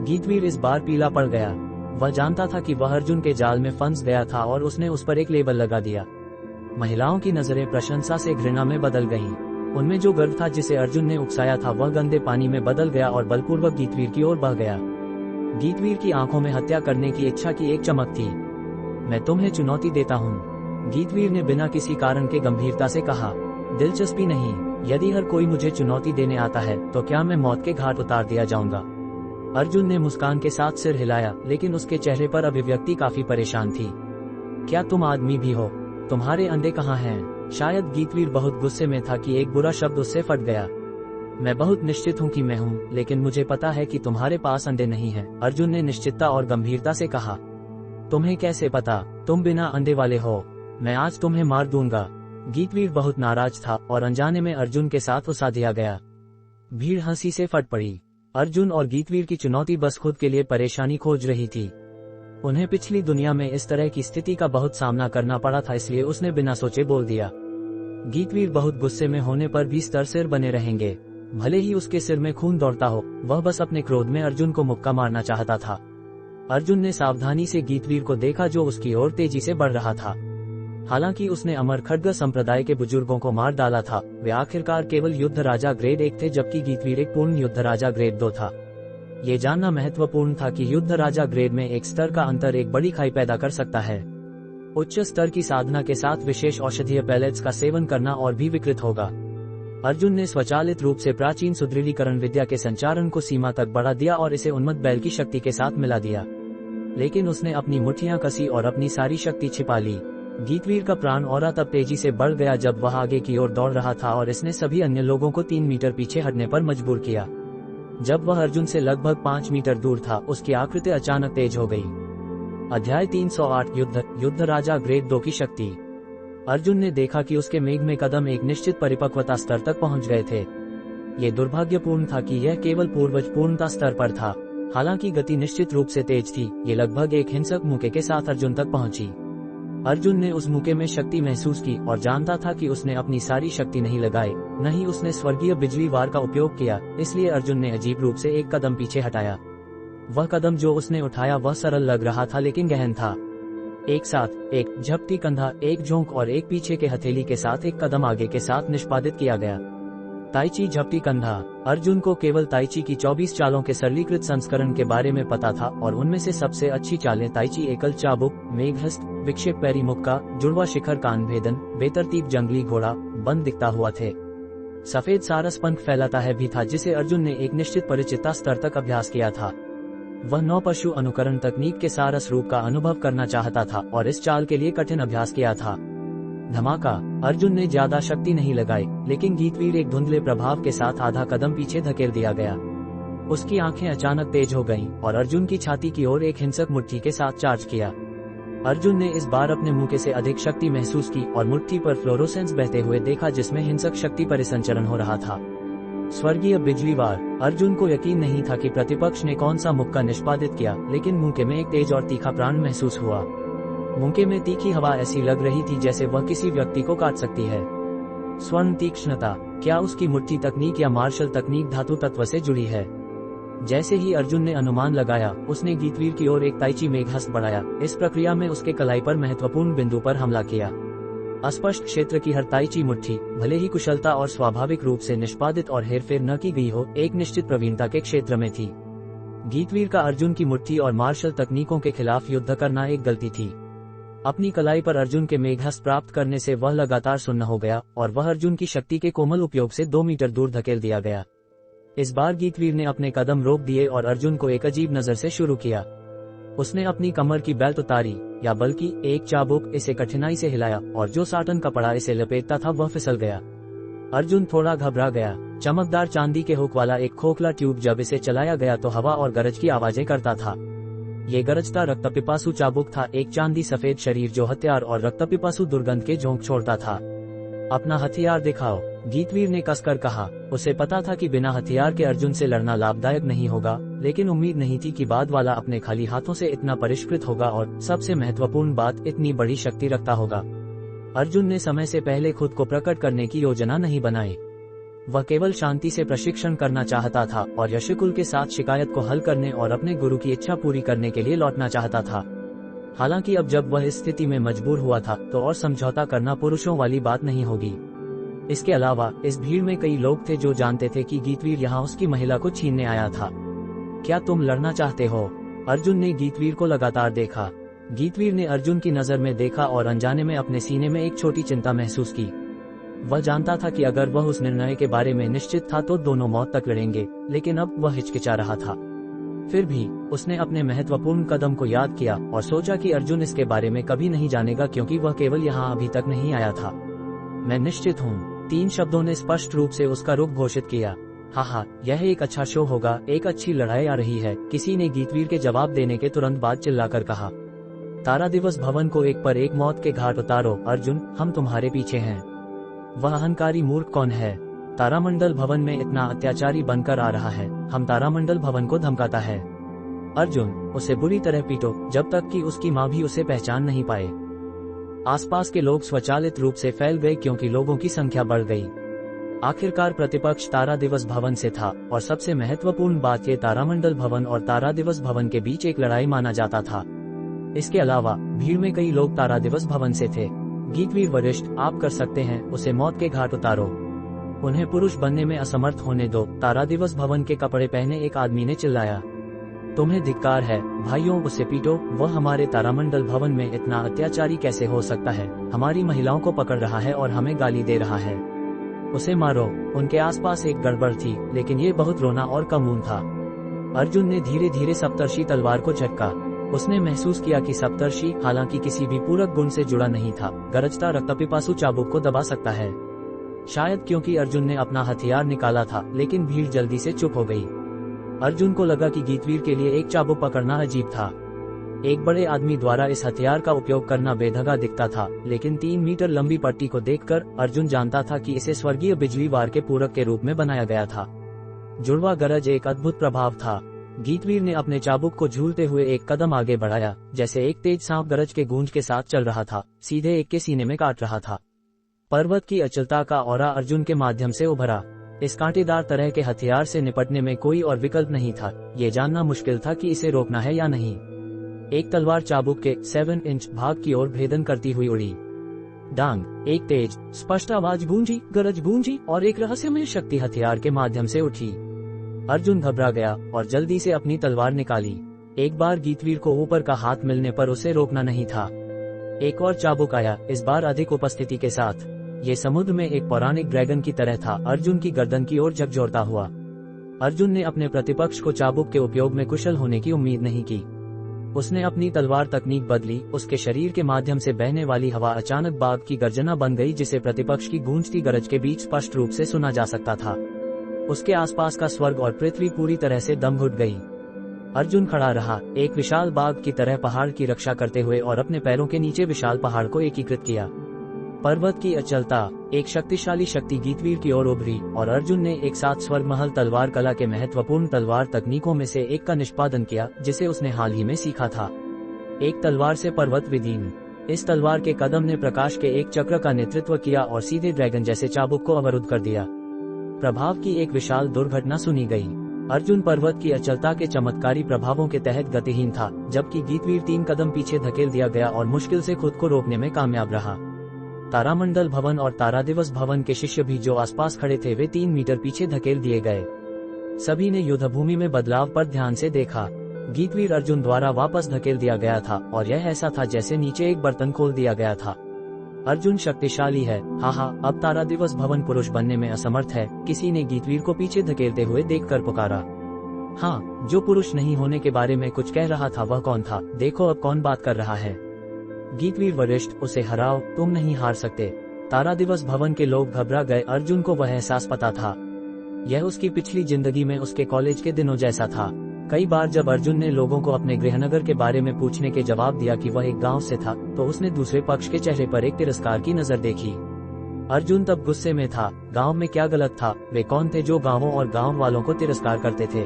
गीतवीर इस बार पीला पड़ गया। वह जानता था कि वह अर्जुन के जाल में फंस गया था और उसने उस पर एक लेबल लगा दिया। महिलाओं की नजरें प्रशंसा से घृणा में बदल गईं। उनमें जो गर्व था जिसे अर्जुन ने उकसाया था, वह गंदे पानी में बदल गया और बलपूर्वक गीतवीर की ओर बह गया। गीतवीर की आंखों में हत्या करने की इच्छा की एक चमक थी। मैं तुम्हें चुनौती देता हूँ, गीतवीर ने बिना किसी कारण के गंभीरता से कहा। दिलचस्पी नहीं। यदि हर कोई मुझे चुनौती देने आता है तो क्या मैं मौत के घाट उतार दिया जाऊंगा? अर्जुन ने मुस्कान के साथ सिर हिलाया, लेकिन उसके चेहरे पर अभिव्यक्ति काफी परेशान थी। क्या तुम आदमी भी हो? तुम्हारे अंडे कहाँ हैं? शायद गीतवीर बहुत गुस्से में था कि एक बुरा शब्द उससे फट गया। मैं बहुत निश्चित हूँ कि मैं हूँ, लेकिन मुझे पता है कि तुम्हारे पास अंडे नहीं हैं, अर्जुन ने निश्चितता और गंभीरता से कहा। तुम्हें कैसे पता? तुम बिना अंडे वाले हो। मैं आज तुम्हें मार दूंगा। गीतवीर बहुत नाराज था और अनजाने में अर्जुन के साथ उसा दिया गया। भीड़ हंसी से फट पड़ी। अर्जुन और गीतवीर की चुनौती बस खुद के लिए परेशानी खोज रही थी। उन्हें पिछली दुनिया में इस तरह की स्थिति का बहुत सामना करना पड़ा था, इसलिए उसने बिना सोचे बोल दिया। गीतवीर बहुत गुस्से में होने पर भी स्तर सिर बने रहेंगे। भले ही उसके सिर में खून दौड़ता हो, वह बस अपने क्रोध में अर्जुन को मुक्का मारना चाहता था। अर्जुन ने सावधानी से गीतवीर को देखा जो उसकी ओर तेजी से बढ़ रहा था। हालांकि उसने अमर खड्ग संप्रदाय के बुजुर्गों को मार डाला था, वे आखिरकार केवल युद्ध राजा ग्रेड 1 थे, जबकि गीतवीर एक पूर्ण युद्ध राजा ग्रेड 2 था। ये जानना महत्वपूर्ण था कि युद्ध राजा ग्रेड में एक स्तर का अंतर एक बड़ी खाई पैदा कर सकता है। उच्च स्तर की साधना के साथ विशेष औषधीय पैलेट्स का सेवन करना और भी विकृत होगा। अर्जुन ने स्वचालित रूप से प्राचीन सुदृढ़ीकरण विद्या के संचारण को सीमा तक बढ़ा दिया और इसे उन्मत्त बैल की शक्ति के साथ मिला दिया, लेकिन उसने अपनी मुट्ठियां कसी और अपनी सारी शक्ति छिपा ली। गीतवीर का प्राण और तब तेजी से बढ़ गया जब वह आगे की ओर दौड़ रहा था और इसने सभी अन्य लोगों को 3 मीटर पीछे हटने पर मजबूर किया। जब वह अर्जुन से लगभग 5 मीटर दूर था, उसकी आकृति अचानक तेज हो गई। अध्याय 308 युद्ध राजा ग्रेड 2 की शक्ति। अर्जुन ने देखा कि उसके मेघ में कदम एक निश्चित परिपक्वता स्तर तक पहुंच गए थे। ये दुर्भाग्यपूर्ण था कि यह केवल पूर्वज पूर्णता स्तर पर था। हालांकि गति निश्चित रूप से तेज थी। ये लगभग एक हिंसक मुक्के के साथ अर्जुन तक पहुंची। अर्जुन ने उस मुक्के में शक्ति महसूस की और जानता था कि उसने अपनी सारी शक्ति नहीं लगाई, न ही उसने स्वर्गीय बिजली वार का उपयोग किया। इसलिए अर्जुन ने अजीब रूप से एक कदम पीछे हटाया। वह कदम जो उसने उठाया वह सरल लग रहा था लेकिन गहन था। एक साथ एक झपटी कंधा, एक झोंक और एक पीछे के हथेली के साथ एक कदम आगे के साथ निष्पादित किया गया। ताइची झपटी कंधा। अर्जुन को केवल ताइची की 24 चालों के सरलीकृत संस्करण के बारे में पता था और उनमें से सबसे अच्छी चालें ताइची एकल चाबुक, मेघहस्त, विक्षेप पैरी मुक्का, जुड़वा शिखर कान भेदन, बेतरतीब जंगली घोड़ा, बंद दिखता हुआ थे। सफेद सारस पंख फैलाता है भी था जिसे अर्जुन ने एक निश्चित परिचितता स्तर तक अभ्यास किया था। वह 9 पशु अनुकरण तकनीक के सारस रूप का अनुभव करना चाहता था और इस चाल के लिए कठिन अभ्यास किया था। धमाका। अर्जुन ने ज्यादा शक्ति नहीं लगाई, लेकिन गीतवीर एक धुंधले प्रभाव के साथ आधा कदम पीछे धकेल दिया गया। उसकी आंखें अचानक तेज हो गईं और अर्जुन की छाती की ओर एक हिंसक मुट्ठी के साथ चार्ज किया। अर्जुन ने इस बार अपने मुक्के से अधिक शक्ति महसूस की और मुट्ठी पर फ्लोरोसेंस बहते हुए देखा जिसमें हिंसक शक्ति परिसंचरण हो रहा था। स्वर्गीय बिजली वार। अर्जुन को यकीन नहीं था कि प्रतिपक्ष ने कौन सा मुक्का निष्पादित किया, लेकिन मुक्के में एक तेज और तीखा प्राण महसूस हुआ। मुक्के में तीखी हवा ऐसी लग रही थी जैसे वह किसी व्यक्ति को काट सकती है। स्वर्ण तीक्ष्णता। क्या उसकी मुट्ठी तकनीक या मार्शल तकनीक धातु तत्व से जुड़ी है? जैसे ही अर्जुन ने अनुमान लगाया, उसने गीतवीर की ओर एक ताइची मेघहस्त बढ़ाया। इस प्रक्रिया में उसके कलाई पर महत्वपूर्ण बिंदु पर हमला किया। अस्पष्ट क्षेत्र की हर ताइची मुट्ठी, भले ही कुशलता और स्वाभाविक रूप से निष्पादित और हेरफेर न की गई हो, एक निश्चित प्रवीणता के क्षेत्र में थी। गीतवीर का अर्जुन की मुट्ठी और मार्शल तकनीकों के खिलाफ युद्ध करना एक गलती थी। अपनी कलाई पर अर्जुन के मेघहस्त प्राप्त करने से वह लगातार सुन्न हो गया और वह अर्जुन की शक्ति के कोमल उपयोग से 2 मीटर दूर धकेल दिया गया। इस बार गीतवीर ने अपने कदम रोक दिए और अर्जुन को एक अजीब नजर से शुरू किया। उसने अपनी कमर की बेल्ट उतारी, या बल्कि एक चाबुक, इसे कठिनाई से हिलाया और जो साटन कपड़ा इसे लपेटता था वह फिसल गया। अर्जुन थोड़ा घबरा गया। चमकदार चांदी के हुक वाला एक खोखला ट्यूब जब इसे चलाया गया तो हवा और गरज की आवाजें करता था। ये गरजता रक्तपिपासु चाबुक था, एक चांदी सफेद शरीर जो हथियार और रक्तपिपासु दुर्गंध के झोंक छोड़ता था। अपना हथियार दिखाओ, गीतवीर ने कसकर कहा। उसे पता था कि बिना हथियार के अर्जुन से लड़ना लाभदायक नहीं होगा, लेकिन उम्मीद नहीं थी कि बाद वाला अपने खाली हाथों से इतना परिष्कृत होगा और सबसे महत्वपूर्ण बात, इतनी बड़ी शक्ति रखता होगा। अर्जुन ने समय से पहले खुद को प्रकट करने की योजना नहीं बनाई। वह केवल शांति से प्रशिक्षण करना चाहता था और यशकुल के साथ शिकायत को हल करने और अपने गुरु की इच्छा पूरी करने के लिए लौटना चाहता था। हालांकि अब जब वह इस स्थिति में मजबूर हुआ था तो और समझौता करना पुरुषों वाली बात नहीं होगी। इसके अलावा इस भीड़ में कई लोग थे जो जानते थे कि गीतवीर यहाँ उसकी महिला को छीनने आया था। क्या तुम लड़ना चाहते हो? अर्जुन ने गीतवीर को लगातार देखा। गीतवीर ने अर्जुन की नजर में देखा और अनजाने में अपने सीने में एक छोटी चिंता महसूस की। वह जानता था कि अगर वह उस निर्णय के बारे में निश्चित था तो दोनों मौत तक लड़ेंगे, लेकिन अब वह हिचकिचा रहा था। फिर भी उसने अपने महत्वपूर्ण कदम को याद किया और सोचा कि अर्जुन इसके बारे में कभी नहीं जानेगा क्योंकि वह केवल यहाँ अभी तक नहीं आया था। मैं निश्चित हूँ। 3 शब्दों ने स्पष्ट रूप से उसका रुख घोषित किया। हाँ, यह एक अच्छा शो होगा, एक अच्छी लड़ाई आ रही है, किसी ने गीतवीर के जवाब देने के तुरंत बाद चिल्लाकर कहा। तारा दिवस भवन को एक पर एक मौत के घाट उतारो अर्जुन, हम तुम्हारे पीछे हैं। वह अहंकारी मूर्ख कौन है? तारामंडल भवन में इतना अत्याचारी बनकर आ रहा है, हम तारामंडल भवन को धमकाता है। अर्जुन, उसे बुरी तरह पीटो जब तक कि उसकी माँ भी उसे पहचान नहीं पाए। आसपास के लोग स्वचालित रूप से फैल गए क्योंकि लोगों की संख्या बढ़ गई। आखिरकार प्रतिपक्ष तारा दिवस भवन से था और सबसे महत्वपूर्ण बात ये तारामंडल भवन और तारा दिवस भवन के बीच एक लड़ाई माना जाता था। इसके अलावा भीड़ में कई लोग तारा दिवस भवन से थे। गीतवीर वरिष्ठ, आप कर सकते हैं, उसे मौत के घाट उतारो। उन्हें पुरुष बनने में असमर्थ होने दो, तारा दिवस भवन के कपड़े पहने एक आदमी ने चिल्लाया। तुम्हें धिक्कार है भाइयों, उसे पीटो, वह हमारे तारामंडल भवन में इतना अत्याचारी कैसे हो सकता है, हमारी महिलाओं को पकड़ रहा है और हमें गाली दे रहा है, उसे मारो। उनके आसपास एक गड़बड़ थी, लेकिन ये बहुत रोना और कमून था। अर्जुन ने धीरे धीरे सप्तर्षि तलवार को झटका। उसने महसूस किया कि सप्तर्षि, हालांकि किसी भी पूरक गुण से जुड़ा नहीं था, गरजता रक्तपिपासु चाबुक को दबा सकता है। शायद क्योंकि अर्जुन ने अपना हथियार निकाला था, लेकिन भीड़ जल्दी से चुप हो गई। अर्जुन को लगा कि गीतवीर के लिए एक चाबुक पकड़ना अजीब था। एक बड़े आदमी द्वारा इस हथियार का उपयोग करना बेढंगा दिखता था, लेकिन 3 मीटर लंबी पट्टी को देखकर अर्जुन जानता था कि इसे स्वर्गीय बिजली वार के पूरक के रूप में बनाया गया था। जुड़वा गरज एक अद्भुत प्रभाव था। गीतवीर ने अपने चाबुक को झूलते हुए एक कदम आगे बढ़ाया, जैसे एक तेज सांप गरज के गूंज के साथ चल रहा था, सीधे एक के सीने में काट रहा था। पर्वत की अचलता का ऑरा अर्जुन के माध्यम से उभरा। इस कांटेदार तरह के हथियार से निपटने में कोई और विकल्प नहीं था। ये जानना मुश्किल था कि इसे रोकना है या नहीं। एक तलवार चाबुक के 7 इंच भाग की ओर भेदन करती हुई उड़ी। डांग, एक तेज स्पष्ट आवाज गूंजी, गरज गूंजी और एक रहस्यमय शक्ति हथियार के माध्यम से उठी। अर्जुन घबरा गया और जल्दी से अपनी तलवार निकाली। एक बार गीतवीर को ऊपर का हाथ मिलने पर उसे रोकना नहीं था। एक और चाबुक आया, इस बार अधिक उपस्थिति के साथ। ये समुद्र में एक पौराणिक ड्रैगन की तरह था, अर्जुन की गर्दन की ओर झकझोरता हुआ। अर्जुन ने अपने प्रतिपक्ष को चाबुक के उपयोग में कुशल होने की उम्मीद नहीं की। उसने अपनी तलवार तकनीक बदली। उसके शरीर के माध्यम से बहने वाली हवा अचानक बाघ की गर्जना बन गई, जिसे प्रतिपक्ष की गूंजती गरज के बीच स्पष्ट रूप से सुना जा सकता था। उसके आसपास का स्वर्ग और पृथ्वी पूरी तरह से दम घुट गई। अर्जुन खड़ा रहा, एक विशाल बाघ की तरह पहाड़ की रक्षा करते हुए, और अपने पैरों के नीचे विशाल पहाड़ को एकीकृत किया। पर्वत की अचलता, एक शक्तिशाली शक्ति गीतवीर की ओर उभरी, और अर्जुन ने एक साथ स्वर्ग महल तलवार कला के महत्वपूर्ण तलवार तकनीकों में से एक का निष्पादन किया, जिसे उसने हाल ही में सीखा था। एक तलवार से पर्वत विदीन। इस तलवार के कदम ने प्रकाश के एक चक्र का नेतृत्व किया और सीधे ड्रैगन जैसे चाबुक को अवरुद्ध कर दिया। प्रभाव की एक विशाल दुर्घटना सुनी गई। अर्जुन पर्वत की अचलता के चमत्कारी प्रभावों के तहत गतिहीन था, जबकि गीतवीर 3 कदम पीछे धकेल दिया गया और मुश्किल से खुद को रोकने में कामयाब रहा। तारामंडल भवन और तारा दिवस भवन के शिष्य भी जो आसपास खड़े थे, वे 3 मीटर पीछे धकेल दिए गए। सभी ने युद्धभूमि में बदलाव पर ध्यान से देखा। गीतवीर अर्जुन द्वारा वापस धकेल दिया गया था, और यह ऐसा था जैसे नीचे एक बर्तन खोल दिया गया था। अर्जुन शक्तिशाली है, हाँ, अब तारा दिवस भवन पुरुष बनने में असमर्थ है, किसी ने गीतवीर को पीछे धकेलते हुए देखकर पुकारा। हाँ, जो पुरुष नहीं होने के बारे में कुछ कह रहा था वह कौन था? देखो अब कौन बात कर रहा है। गीतवीर वरिष्ठ, उसे हराओ, तुम नहीं हार सकते। तारा दिवस भवन के लोग घबरा गए। अर्जुन को वह एहसास पता था। यह उसकी पिछली जिंदगी में उसके कॉलेज के दिनों जैसा था। कई बार जब अर्जुन ने लोगों को अपने गृहनगर के बारे में पूछने के जवाब दिया कि वह एक गांव से था, तो उसने दूसरे पक्ष के चेहरे पर एक तिरस्कार की नजर देखी। अर्जुन तब गुस्से में था। गांव में क्या गलत था? वे कौन थे जो गांवों और गांव वालों को तिरस्कार करते थे?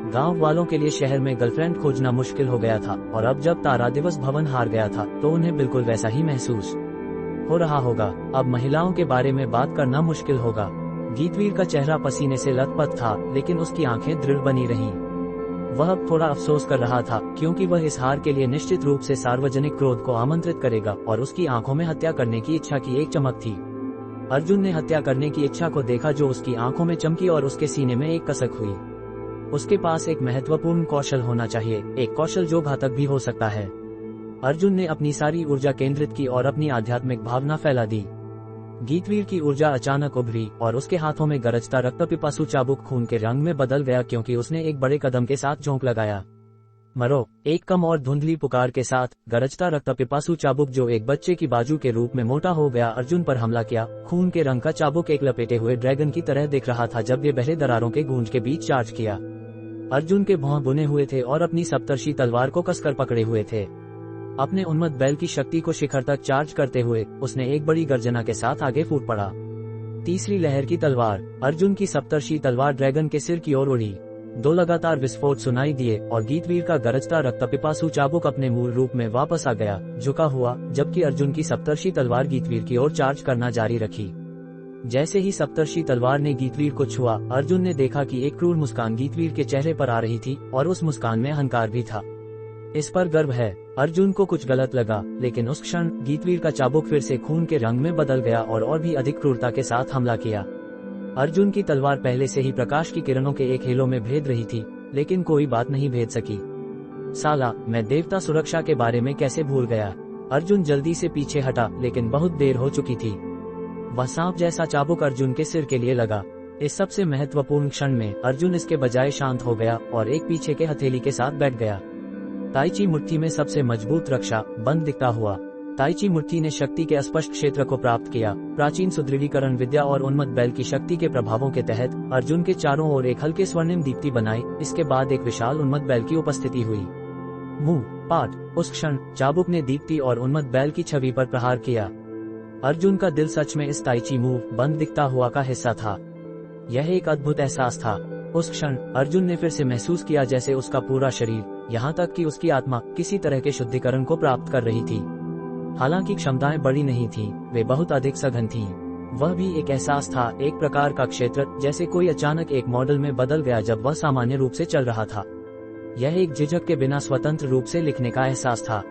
गांव वालों के लिए शहर में गर्लफ्रेंड खोजना मुश्किल हो गया था, और अब जब तारा दिवस भवन हार गया था तो उन्हें बिल्कुल वैसा ही महसूस हो रहा होगा। अब महिलाओं के बारे में बात करना मुश्किल होगा। गीतवीर का चेहरा पसीने से लथपथ था, लेकिन उसकी आंखें दृढ़ बनी रहीं। वह अब थोड़ा अफसोस कर रहा था, क्योंकि वह इस हार के लिए निश्चित रूप से सार्वजनिक क्रोध को आमंत्रित करेगा, और उसकी आंखों में हत्या करने की इच्छा की एक चमक थी। अर्जुन ने हत्या करने की इच्छा को देखा जो उसकी आंखों में चमकी, और उसके सीने में एक कसक हुई। उसके पास एक महत्वपूर्ण कौशल होना चाहिए, एक कौशल जो घातक भी हो सकता है। अर्जुन ने अपनी सारी ऊर्जा केंद्रित की और अपनी आध्यात्मिक भावना फैला दी। गीतवीर की ऊर्जा अचानक उभरी, और उसके हाथों में गरजता रक्तपिपासु चाबुक खून के रंग में बदल गया, क्योंकि उसने एक बड़े कदम के साथ झोंक लगाया। मरो! एक कम और धुंधली पुकार के साथ गरजता रक्तपिपासु चाबुक, जो एक बच्चे की बाजू के रूप में मोटा हो गया, अर्जुन पर हमला किया। खून के रंग का चाबुक एक लपेटे हुए ड्रैगन की तरह दिख रहा था जब ये बहरे दरारों के गूंज के बीच चार्ज किया। अर्जुन के भौं बुने हुए थे और अपनी सप्तर्षि तलवार को कसकर पकड़े हुए थे। अपने उन्मत्त बैल की शक्ति को शिखर तक चार्ज करते हुए उसने एक बड़ी गर्जना के साथ आगे फूट पड़ा। तीसरी लहर की तलवार, अर्जुन की सप्तर्षि तलवार ड्रैगन के सिर की ओर उड़ी। 2 लगातार विस्फोट सुनाई दिए, और गीतवीर का गरजता रक्तपिपासु चाबुक अपने मूल रूप में वापस आ गया, झुका हुआ, जबकि अर्जुन की सप्तर्षि तलवार गीतवीर की ओर चार्ज करना जारी रखी। जैसे ही सप्तर्षि तलवार ने गीतवीर को छुआ, अर्जुन ने देखा कि एक क्रूर मुस्कान गीतवीर के चेहरे पर आ रही थी, और उस मुस्कान में अहंकार भी था। इस पर गर्व है। अर्जुन को कुछ गलत लगा, लेकिन उस क्षण गीतवीर का चाबुक फिर से खून के रंग में बदल गया और भी अधिक क्रूरता के साथ हमला किया। अर्जुन की तलवार पहले से ही प्रकाश की किरणों के एक हेलो में भेद रही थी, लेकिन कोई बात नहीं भेद सकी। साला, मैं देवता सुरक्षा के बारे में कैसे भूल गया। अर्जुन जल्दी से पीछे हटा, लेकिन बहुत देर हो चुकी थी। वह सांप जैसा चाबुक अर्जुन के सिर के लिए लगा। इस सबसे महत्वपूर्ण क्षण में अर्जुन इसके बजाय शांत हो गया और एक पीछे के हथेली के साथ बैठ गया। ताइची मुट्ठी में सबसे मजबूत रक्षा बंद दिखता हुआ। ताइची मुट्ठी ने शक्ति के अस्पष्ट क्षेत्र को प्राप्त किया। प्राचीन सुदृढ़ीकरण विद्या और उन्मत्त बैल की शक्ति के प्रभावों के तहत अर्जुन के चारों ओर एक हल्के स्वर्णिम दीप्ति बनाई। इसके बाद एक विशाल उन्मत्त बैल की उपस्थिति हुई। मुंह पाठ। उस क्षण चाबुक ने दीप्ति और उन्मत्त बैल की छवि पर प्रहार किया। अर्जुन का दिल सच में इस ताइची मुंह बंद दिखता हुआ का हिस्सा था। यह एक अद्भुत एहसास था। उस क्षण अर्जुन ने फिर से महसूस किया जैसे उसका पूरा शरीर, यहाँ तक कि उसकी आत्मा किसी तरह के शुद्धिकरण को प्राप्त कर रही थी। हालांकि क्षमताएं बड़ी नहीं थीं, वे बहुत अधिक सघन थीं। वह भी एक एहसास था, एक प्रकार का क्षेत्र, जैसे कोई अचानक एक मॉडल में बदल गया जब वह सामान्य रूप से चल रहा था। यह एक झिझक के बिना स्वतंत्र रूप से लिखने का एहसास था।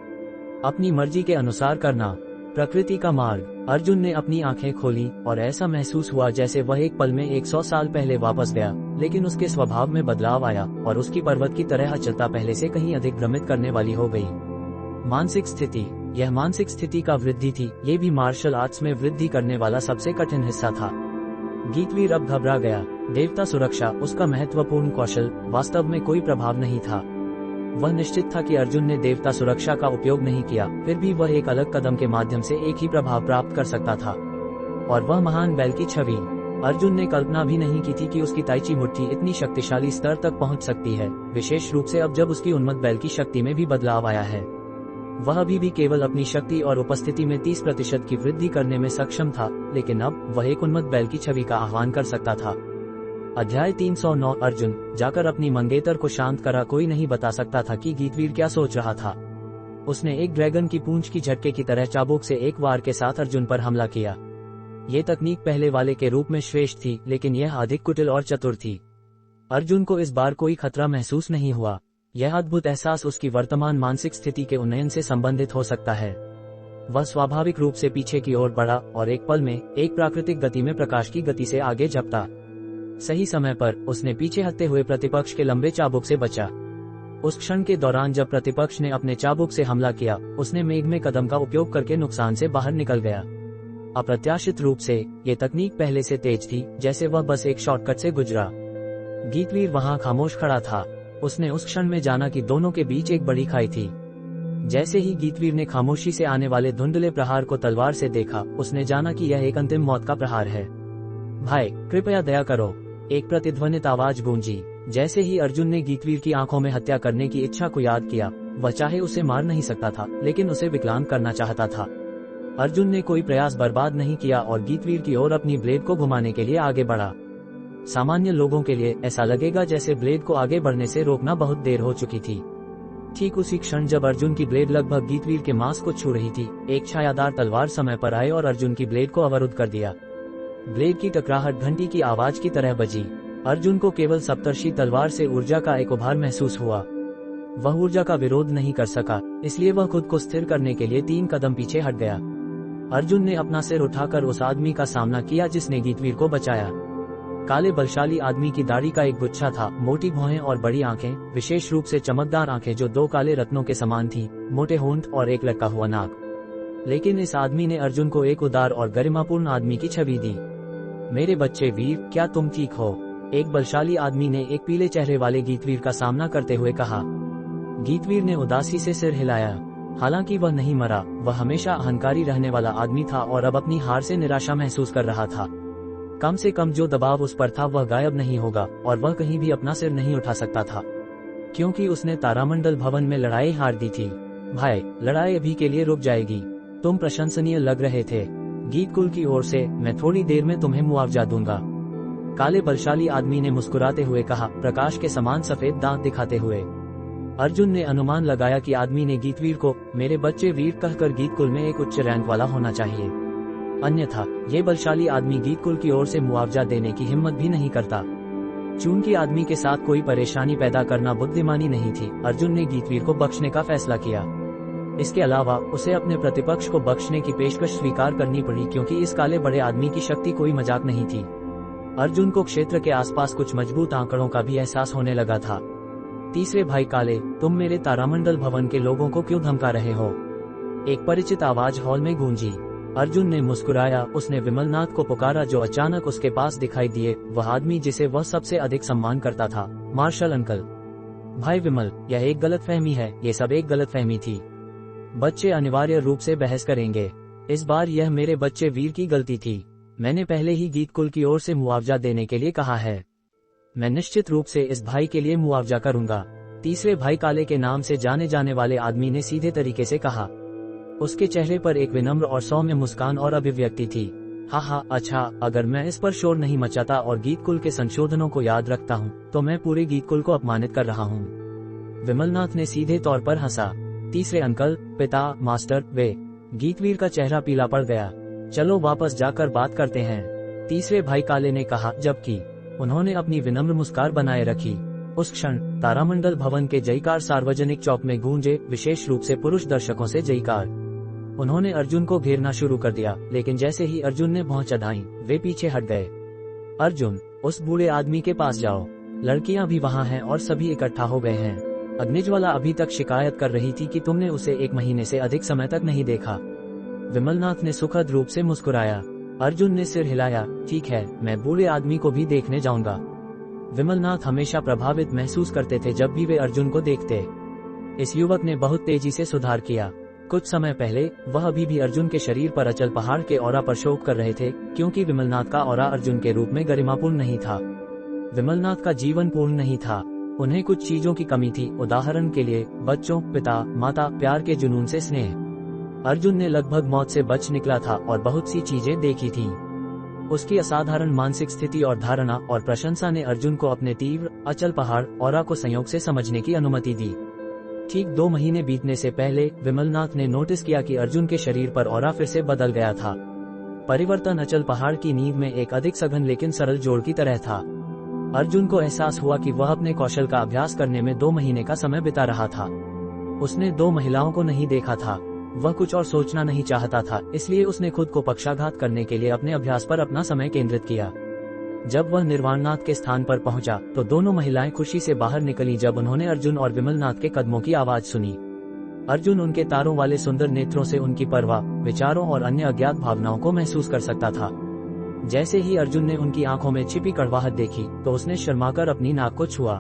अपनी मर्जी के अनुसार करना, प्रकृति का मार्ग। अर्जुन ने अपनी आंखें खोली और ऐसा महसूस हुआ जैसे वह एक पल में 100 साल पहले वापस गया। लेकिन उसके स्वभाव में बदलाव आया और उसकी पर्वत की तरह अचलता पहले से कहीं अधिक भ्रमित करने वाली हो गई। मानसिक स्थिति। यह मानसिक स्थिति का वृद्धि थी। ये भी मार्शल आर्ट्स में वृद्धि करने वाला सबसे कठिन हिस्सा था। गीतवीर अब घबरा गया। देवता सुरक्षा, उसका महत्वपूर्ण कौशल, वास्तव में कोई प्रभाव नहीं था। वह निश्चित था कि अर्जुन ने देवता सुरक्षा का उपयोग नहीं किया, फिर भी वह एक अलग कदम के माध्यम से एक ही प्रभाव प्राप्त कर सकता था, और वह महान बैल की छवि। अर्जुन ने कल्पना भी नहीं की थी कि उसकी ताइची मुट्ठी इतनी शक्तिशाली स्तर तक पहुंच सकती है, विशेष रूप से अब जब उसकी उन्मत्त बैल की शक्ति में भी बदलाव आया है। वह अभी भी केवल अपनी शक्ति और उपस्थिति में 30% की वृद्धि करने में सक्षम था, लेकिन अब वह एक उन्मत्त बैल की छवि का आह्वान कर सकता था। अध्याय 309। अर्जुन जाकर अपनी मंगेतर को शांत करा। कोई नहीं बता सकता था कि गीतवीर क्या सोच रहा था। उसने एक ड्रैगन की पूंछ की झटके की तरह चाबुक से एक वार के साथ अर्जुन पर हमला किया। ये तकनीक पहले वाले के रूप में श्रेष्ठ थी, लेकिन यह अधिक कुटिल और चतुर थी। अर्जुन को इस बार कोई खतरा महसूस नहीं हुआ। यह अद्भुत एहसास उसकी वर्तमान मानसिक स्थिति के उन्नयन से संबंधित हो सकता है। वह स्वाभाविक रूप से पीछे की ओर बढ़ा और एक पल में एक प्राकृतिक गति में प्रकाश की गति से आगे झपटा। सही समय पर उसने पीछे हटते हुए प्रतिपक्ष के लंबे चाबुक से बचा। उस क्षण के दौरान जब प्रतिपक्ष ने अपने चाबुक से हमला किया, उसने मेघ में कदम का उपयोग करके नुकसान से बाहर निकल गया। अप्रत्याशित रूप से ये तकनीक पहले से तेज थी, जैसे वह बस एक शॉर्टकट से गुजरा। गीतवीर वहां खामोश खड़ा था। उसने उस क्षण में जाना कि दोनों के बीच एक बड़ी खाई थी। जैसे ही गीतवीर ने खामोशी से आने वाले धुंधले प्रहार को तलवार से देखा, उसने जाना कि यह एक अंतिम मौत का प्रहार है। भाई, कृपया दया करो, एक प्रतिध्वनित आवाज गूंजी। जैसे ही अर्जुन ने गीतवीर की आंखों में हत्या करने की इच्छा को याद किया, वह चाहे उसे मार नहीं सकता था, लेकिन उसे विकलांग करना चाहता था। अर्जुन ने कोई प्रयास बर्बाद नहीं किया और गीतवीर की ओर अपनी ब्लेड को घुमाने के लिए आगे बढ़ा। सामान्य लोगों के लिए ऐसा लगेगा जैसे ब्लेड को आगे बढ़ने से रोकना बहुत देर हो चुकी थी। ठीक उसी क्षण जब अर्जुन की ब्लेड लगभग गीतवीर के मांस को छू रही थी, एक छायादार तलवार समय पर आए और अर्जुन की ब्लेड को अवरुद्ध कर दिया। ब्लेड की टकराहट घंटी की आवाज की तरह बजी। अर्जुन को केवल सप्तर्षि तलवार से ऊर्जा का एक उभार महसूस हुआ। वह ऊर्जा का विरोध नहीं कर सका, इसलिए वह खुद को स्थिर करने के लिए 3 कदम पीछे हट गया। अर्जुन ने अपना सिर उठाकर उस आदमी का सामना किया जिसने गीतवीर को बचाया। काले बलशाली आदमी की दाढ़ी का एक गुच्छा था, मोटी भौहें और बड़ी आंखें, विशेष रूप से चमकदार आंखें जो 2 काले रत्नों के समान थीं, मोटे होंठ और एक लटका हुआ नाक। लेकिन इस आदमी ने अर्जुन को एक उदार और गरिमापूर्ण आदमी की छवि दी। मेरे बच्चे वीर, क्या तुम ठीक हो? एक बलशाली आदमी ने एक पीले चेहरे वाले गीतवीर का सामना करते हुए कहा। गीतवीर ने उदासी से सिर हिलाया। हालांकि वह नहीं मरा, वह हमेशा अहंकारी रहने वाला आदमी था और अब अपनी हार से निराशा महसूस कर रहा था। कम से कम जो दबाव उस पर था वह गायब नहीं होगा, और वह कहीं भी अपना सिर नहीं उठा सकता था, क्योंकि उसने तारामंडल भवन में लड़ाई हार दी थी। भाई, लड़ाई अभी के लिए रुक जाएगी। तुम प्रशंसनीय लग रहे थे। गीत कुल की ओर से मैं थोड़ी देर में तुम्हें मुआवजा दूंगा, काले बलशाली आदमी ने मुस्कुराते हुए कहा, प्रकाश के समान सफेद दांत दिखाते हुए। अर्जुन ने अनुमान लगाया कि आदमी ने गीतवीर को मेरे बच्चे वीर कहकर गीत कुल में एक उच्च रैंक वाला होना चाहिए, अन्यथा ये बलशाली आदमी गीत कुल की ओर से मुआवजा देने की हिम्मत भी नहीं करता। चूंकि आदमी के साथ कोई परेशानी पैदा करना बुद्धिमानी नहीं थी, अर्जुन ने गीतवीर को बख्शने का फैसला किया। इसके अलावा उसे अपने प्रतिपक्ष को बख्शने की पेशकश स्वीकार करनी पड़ी, क्योंकि इस काले बड़े आदमी की शक्ति कोई मजाक नहीं थी। अर्जुन को क्षेत्र के आसपास कुछ मजबूत आंकड़ों का भी एहसास होने लगा था। तीसरे भाई काले, तुम मेरे तारामंडल भवन के लोगों को क्यों धमका रहे हो? एक परिचित आवाज हॉल में गूंजी। अर्जुन ने मुस्कुराया। उसने विमलनाथ को पुकारा जो अचानक उसके पास दिखाई दिए, वह आदमी जिसे वह सबसे अधिक सम्मान करता था, मार्शल अंकल। भाई विमल, यह एक गलतफहमी है, ये सब एक गलतफहमी थी। बच्चे अनिवार्य रूप से बहस करेंगे। इस बार यह मेरे बच्चे वीर की गलती थी। मैंने पहले ही गीत कुल की ओर से मुआवजा देने के लिए कहा है। मैं निश्चित रूप से इस भाई के लिए मुआवजा करूंगा। तीसरे भाई काले के नाम से जाने जाने वाले आदमी ने सीधे तरीके से कहा। उसके चेहरे पर एक विनम्र और सौम्य मुस्कान और अभिव्यक्ति थी। हाँ, अच्छा, अगर मैं इस पर शोर नहीं मचाता और गीत कुल के संशोधनों को याद रखता हूँ तो मैं पूरे गीत कुल को अपमानित कर रहा हूँ। विमलनाथ ने सीधे तौर पर हंसा। तीसरे अंकल, पिता, मास्टर, वे। गीतवीर का चेहरा पीला पड़ गया। चलो वापस जाकर बात करते हैं, तीसरे भाई काले ने कहा, जबकि उन्होंने अपनी विनम्र मुस्कान बनाए रखी। उस क्षण तारामंडल भवन के जयकार सार्वजनिक चौक में गूंजे, विशेष रूप से पुरुष दर्शकों से जयकार। उन्होंने अर्जुन को घेरना शुरू कर दिया, लेकिन जैसे ही अर्जुन ने भौं चढ़ाई, वे पीछे हट गए। अर्जुन, उस बूढ़े आदमी के पास जाओ। लड़कियां भी वहां हैं और सभी इकट्ठा हो गए हैं। अग्निज्वाला अभी तक शिकायत कर रही थी कि तुमने उसे 1 महीने से अधिक समय तक नहीं देखा। विमलनाथ ने सुखद रूप से मुस्कुराया। अर्जुन ने सिर हिलाया। ठीक है, मैं बूढ़े आदमी को भी देखने जाऊंगा। विमलनाथ हमेशा प्रभावित महसूस करते थे जब भी वे अर्जुन को देखते। इस युवक ने बहुत तेजी से सुधार किया। कुछ समय पहले वह अभी भी अर्जुन के शरीर पर अचल पहाड़ के ऑरा पर शोक कर रहे थे, क्योंकि विमलनाथ का ऑरा अर्जुन के रूप में गरिमापूर्ण नहीं था। विमलनाथ का जीवन पूर्ण नहीं था। उन्हें कुछ चीजों की कमी थी, उदाहरण के लिए बच्चों, पिता, माता, प्यार के जुनून से स्नेह। अर्जुन ने लगभग मौत से बच निकला था और बहुत सी चीजें देखी थीं। उसकी असाधारण मानसिक स्थिति और धारणा और प्रशंसा ने अर्जुन को अपने तीव्र, अचल पहाड़ ऑरा को संयोग से समझने की अनुमति दी। ठीक 2 महीने बीतने से पहले विमलनाथ ने नोटिस किया कि अर्जुन के शरीर पर ऑरा फिर से बदल गया था। परिवर्तन अचल पहाड़ की नींव में एक अधिक सघन लेकिन सरल जोड़ की तरह था। अर्जुन को एहसास हुआ कि वह अपने कौशल का अभ्यास करने में 2 महीने का समय बिता रहा था। उसने 2 महिलाओं को नहीं देखा था। वह कुछ और सोचना नहीं चाहता था, इसलिए उसने खुद को पक्षाघात करने के लिए अपने अभ्यास पर अपना समय केंद्रित किया। जब वह निर्वाणनाथ के स्थान पर पहुंचा, तो दोनों महिलाएं खुशी से बाहर निकली जब उन्होंने अर्जुन और विमलनाथ के कदमों की आवाज सुनी। अर्जुन उनके तारों वाले सुंदर नेत्रों से उनकी परवाह, विचारों और अन्य अज्ञात भावनाओं को महसूस कर सकता था। जैसे ही अर्जुन ने उनकी आंखों में छिपी कड़वाहट देखी, तो उसने शर्माकर अपनी नाक को छुआ।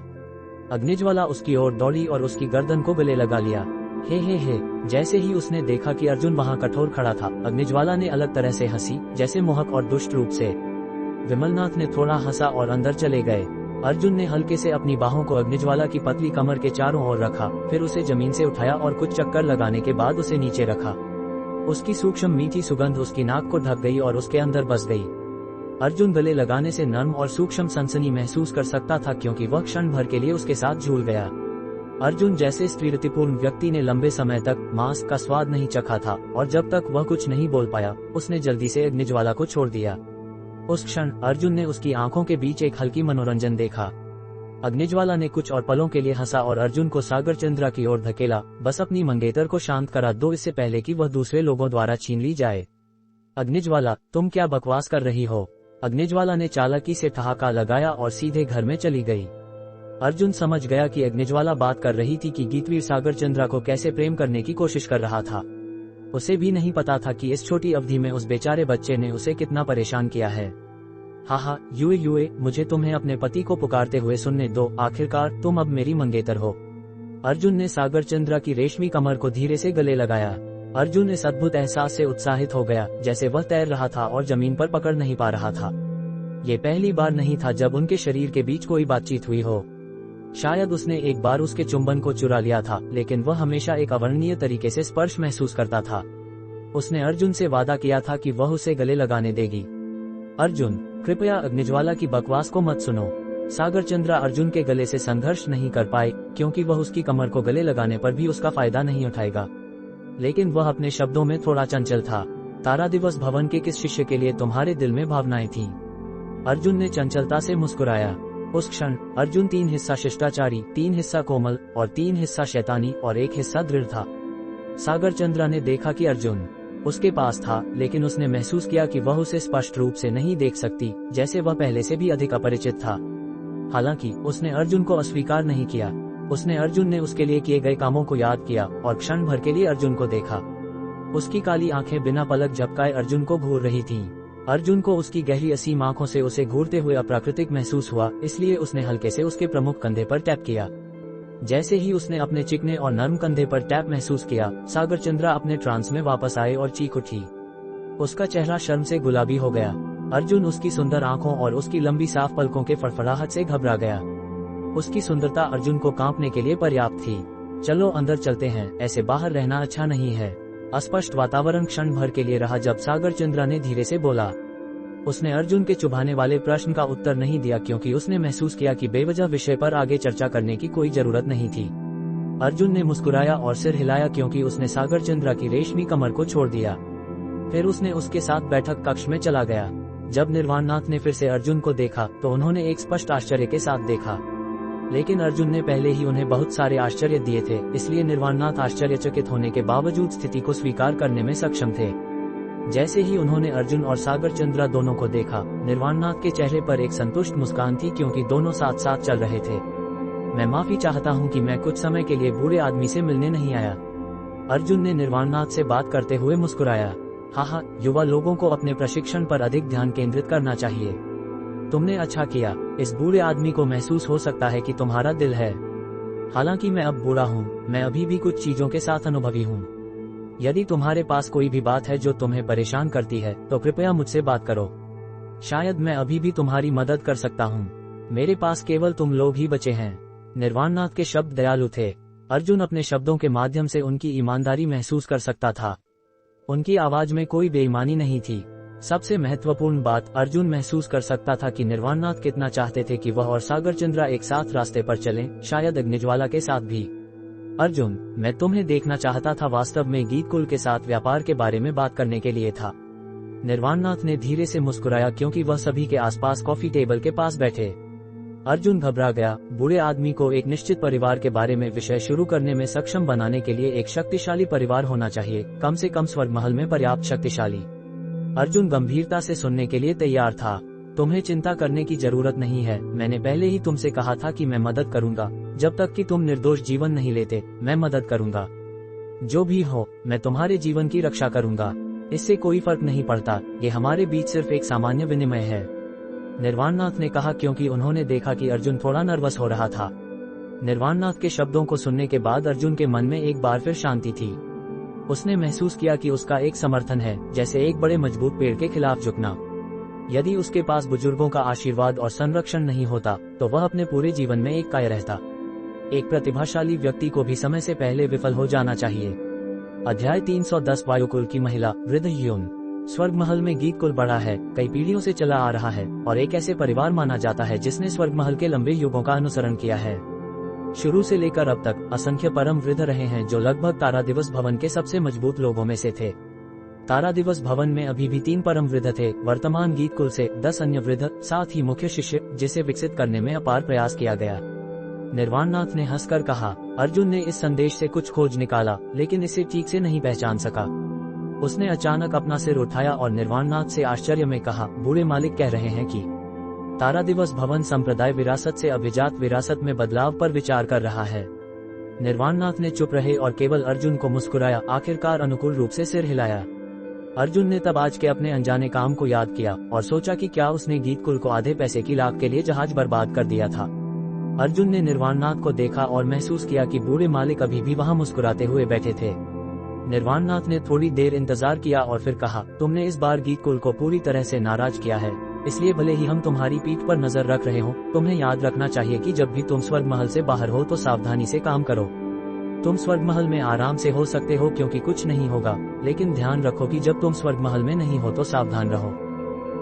अग्निज्वाला उसकी ओर दौड़ी और उसकी गर्दन को गले लगा लिया। हे। जैसे ही उसने देखा कि अर्जुन वहां कठोर खड़ा था, अग्निज्वाला ने अलग तरह से हंसी, जैसे मोहक और दुष्ट रूप से। विमलनाथ ने थोड़ा हंसा और अंदर चले गए। अर्जुन ने हल्के से अपनी बाहों को अग्निज्वाला की पतली कमर के चारों ओर रखा, फिर उसे जमीन से उठाया और कुछ चक्कर लगाने के बाद उसे नीचे रखा। उसकी सूक्ष्म मीठी सुगंध उसकी नाक को ढक गई और उसके अंदर बस गई। अर्जुन गले लगाने से नर्म और सूक्ष्म सनसनी महसूस कर सकता था, क्योंकि वह क्षण भर के लिए उसके साथ झूल गया। अर्जुन जैसे स्त्रीरतिपूर्ण व्यक्ति ने लंबे समय तक मांस का स्वाद नहीं चखा था, और जब तक वह कुछ नहीं बोल पाया, उसने जल्दी से अग्निज्वाला को छोड़ दिया। उस क्षण अर्जुन ने उसकी आंखों के बीच एक हल्की मनोरंजन देखा। अग्निज्वाला ने कुछ और पलों के लिए हंसा और अर्जुन को सागर चंद्रा की ओर धकेला। बस अपनी मंगेतर को शांत करा दो, इससे पहले कि वह दूसरे लोगों द्वारा छीन ली जाए। अग्निज्वाला, तुम क्या बकवास कर रही हो? अग्निज्वाला ने चालाकी से ठहाका लगाया और सीधे घर में चली गई। अर्जुन समझ गया कि अग्निज्वाला बात कर रही थी कि गीतवीर सागर चंद्रा को कैसे प्रेम करने की कोशिश कर रहा था। उसे भी नहीं पता था कि इस छोटी अवधि में उस बेचारे बच्चे ने उसे कितना परेशान किया है। हाँ, युए, मुझे तुम्हें अपने पति को पुकारते हुए सुनने दो, आखिरकार तुम अब मेरी मंगेतर हो। अर्जुन ने सागर चंद्रा की रेशमी कमर को धीरे से गले लगाया। अर्जुन इस अद्भुत एहसास से उत्साहित हो गया, जैसे वह तैर रहा था और जमीन पर पकड़ नहीं पा रहा था। ये पहली बार नहीं था जब उनके शरीर के बीच कोई बातचीत हुई हो। शायद उसने एक बार उसके चुंबन को चुरा लिया था, लेकिन वह हमेशा एक अवर्णनीय तरीके से स्पर्श महसूस करता था। उसने अर्जुन से वादा किया था कि वह उसे गले लगाने देगी। अर्जुन, कृपया अग्निज्वाला की बकवास को मत सुनो। सागर चंद्रा अर्जुन के गले से संघर्ष नहीं कर पाए, क्योंकि वह उसकी कमर को गले लगाने पर भी उसका फायदा नहीं उठाएगा। लेकिन वह अपने शब्दों में थोड़ा चंचल था। तारा दिवस भवन के किस शिष्य के लिए तुम्हारे दिल में भावनाएं थीं? अर्जुन ने चंचलता से मुस्कुराया। उस क्षण अर्जुन 3 हिस्सा शिष्टाचारी, 3 हिस्सा कोमल और 3 हिस्सा शैतानी और 1 हिस्सा दृढ़ था। सागर चंद्रा ने देखा कि अर्जुन उसके पास था, लेकिन उसने महसूस किया कि वह उसे स्पष्ट रूप से नहीं देख सकती, जैसे वह पहले से भी अधिक अपरिचित था। हालांकि उसने अर्जुन को अस्वीकार नहीं किया। उसने अर्जुन ने उसके लिए किए गए कामों को याद किया और क्षण भर के लिए अर्जुन को देखा। उसकी काली आंखें बिना पलक झपकाए अर्जुन को घूर रही थीं। अर्जुन को उसकी गहरी असीम आंखों से उसे घूरते हुए अप्राकृतिक महसूस हुआ, इसलिए उसने हल्के से उसके प्रमुख कंधे पर टैप किया। जैसे ही उसने अपने चिकने और नर्म कंधे पर टैप महसूस किया, सागर चंद्रा अपने ट्रांस में वापस आए और चीख उठी। उसका चेहरा शर्म से गुलाबी हो गया। अर्जुन उसकी सुंदर आंखों और उसकी लंबी साफ पलकों के फड़फड़ाहट से घबरा गया। उसकी सुंदरता अर्जुन को कांपने के लिए पर्याप्त थी। चलो अंदर चलते हैं, ऐसे बाहर रहना अच्छा नहीं है। अस्पष्ट वातावरण क्षण भर के लिए रहा जब सागर चंद्रा ने धीरे से बोला। उसने अर्जुन के चुभाने वाले प्रश्न का उत्तर नहीं दिया क्योंकि उसने महसूस किया कि बेवजह विषय पर आगे चर्चा करने की कोई जरूरत नहीं थी। अर्जुन ने मुस्कुराया और सिर हिलाया क्योंकि उसने सागर चंद्रा की रेशमी कमर को छोड़ दिया। फिर उसने उसके साथ बैठक कक्ष में चला गया। जब निर्वाणनाथ ने फिर से अर्जुन को देखा तो उन्होंने एक स्पष्ट आश्चर्य के साथ देखा, लेकिन अर्जुन ने पहले ही उन्हें बहुत सारे आश्चर्य दिए थे, इसलिए निर्वाणनाथ आश्चर्यचकित होने के बावजूद स्थिति को स्वीकार करने में सक्षम थे। जैसे ही उन्होंने अर्जुन और सागर चंद्रा दोनों को देखा, निर्वाणनाथ के चेहरे पर एक संतुष्ट मुस्कान थी क्योंकि दोनों साथ साथ चल रहे थे। मैं माफी चाहता हूँ कि मैं कुछ समय के लिए बूढ़े आदमी से मिलने नहीं आया। अर्जुन ने निर्वाणनाथ से बात करते हुए मुस्कुराया। हाँ, युवा लोगों को अपने प्रशिक्षण पर अधिक ध्यान केंद्रित करना चाहिए। तुमने अच्छा किया। इस बूढ़े आदमी को महसूस हो सकता है कि तुम्हारा दिल है। हालांकि मैं अब बूढ़ा हूँ, मैं अभी भी कुछ चीजों के साथ अनुभवी हूँ। यदि तुम्हारे पास कोई भी बात है जो तुम्हें परेशान करती है तो कृपया मुझसे बात करो। शायद मैं अभी भी तुम्हारी मदद कर सकता हूँ। मेरे पास केवल तुम लोग ही बचे हैं। निर्वाणनाथ के शब्द दयालु थे। अर्जुन अपने शब्दों के माध्यम से उनकी ईमानदारी महसूस कर सकता था। उनकी आवाज में कोई बेईमानी नहीं थी। सबसे महत्वपूर्ण बात, अर्जुन महसूस कर सकता था कि निर्वाणनाथ कितना चाहते थे कि वह और सागर चंद्रा एक साथ रास्ते पर चलें, शायद अग्निज्वाला के साथ भी। अर्जुन, मैं तुम्हें देखना चाहता था, वास्तव में गीतकुल के साथ व्यापार के बारे में बात करने के लिए था। निर्वाणनाथ ने धीरे से मुस्कुराया क्योंकि वह सभी के आसपास कॉफी टेबल के पास बैठे। अर्जुन घबरा गया। बूढ़े आदमी को एक निश्चित परिवार के बारे में विषय शुरू करने में सक्षम बनाने के लिए एक शक्तिशाली परिवार होना चाहिए, कम से कम स्वर्ग महल में पर्याप्त शक्तिशाली। अर्जुन गंभीरता से सुनने के लिए तैयार था। तुम्हें चिंता करने की जरूरत नहीं है। मैंने पहले ही तुमसे कहा था कि मैं मदद करूंगा। जब तक कि तुम निर्दोष जीवन नहीं लेते, मैं मदद करूंगा। जो भी हो, मैं तुम्हारे जीवन की रक्षा करूंगा। इससे कोई फर्क नहीं पड़ता, ये हमारे बीच सिर्फ एक सामान्य विनिमय है, निर्वाणनाथ ने कहा क्योंकि उन्होंने देखा कि अर्जुन थोड़ा नर्वस हो रहा था। निर्वाणनाथ के शब्दों को सुनने के बाद अर्जुन के मन में एक बार फिर शांति थी। उसने महसूस किया कि उसका एक समर्थन है, जैसे एक बड़े मजबूत पेड़ के खिलाफ झुकना। यदि उसके पास बुजुर्गों का आशीर्वाद और संरक्षण नहीं होता तो वह अपने पूरे जीवन में एक काय रहता। एक प्रतिभाशाली व्यक्ति को भी समय से पहले विफल हो जाना चाहिए। अध्याय 310 वायुकुल की महिला, वृद्ध यून। स्वर्ग महल में गीतकुल बड़ा है, कई पीढ़ियों से चला आ रहा है और एक ऐसे परिवार माना जाता है जिसने स्वर्ग महल के लंबे युगों का अनुसरण किया है। शुरू से लेकर अब तक असंख्य परम वृद्ध रहे हैं जो लगभग तारा दिवस भवन के सबसे मजबूत लोगों में से थे। तारा दिवस भवन में अभी भी 3 परम वृद्ध थे, वर्तमान गीतकुल से 10 अन्य वृद्ध, साथ ही मुख्य शिष्य जिसे विकसित करने में अपार प्रयास किया गया। निर्वाणनाथ ने हंसकर कहा। अर्जुन ने इस संदेश से कुछ खोज निकाला, लेकिन इसे ठीक से नहीं पहचान सका। उसने अचानक अपना सिर उठाया और निर्वाणनाथ से आश्चर्य में कहा, बूढ़े मालिक कह रहे हैं कि तारा दिवस भवन संप्रदाय विरासत से अभिजात विरासत में बदलाव पर विचार कर रहा है। निर्वाणनाथ ने चुप रहे और केवल अर्जुन को मुस्कुराया, आखिरकार अनुकूल रूप से सिर हिलाया। अर्जुन ने तब आज के अपने अनजाने काम को याद किया और सोचा कि क्या उसने गीतकुल को आधे पैसे की लाख के लिए जहाज बर्बाद कर दिया था। अर्जुन ने निर्वाणनाथ को देखा और महसूस किया कि बूढ़े मालिक अभी भी वहां मुस्कुराते हुए बैठे थे। निर्वाणनाथ ने थोड़ी देर इंतजार किया और फिर कहा, तुमने इस बार गीतकुल को पूरी तरह से नाराज किया है, इसलिए भले ही हम तुम्हारी पीठ पर नजर रख रहे हो, तुम्हें याद रखना चाहिए कि जब भी तुम स्वर्ग महल से बाहर हो तो सावधानी से काम करो। तुम स्वर्ग महल में आराम से हो सकते हो क्योंकि कुछ नहीं होगा, लेकिन ध्यान रखो कि जब तुम स्वर्ग महल में नहीं हो तो सावधान रहो।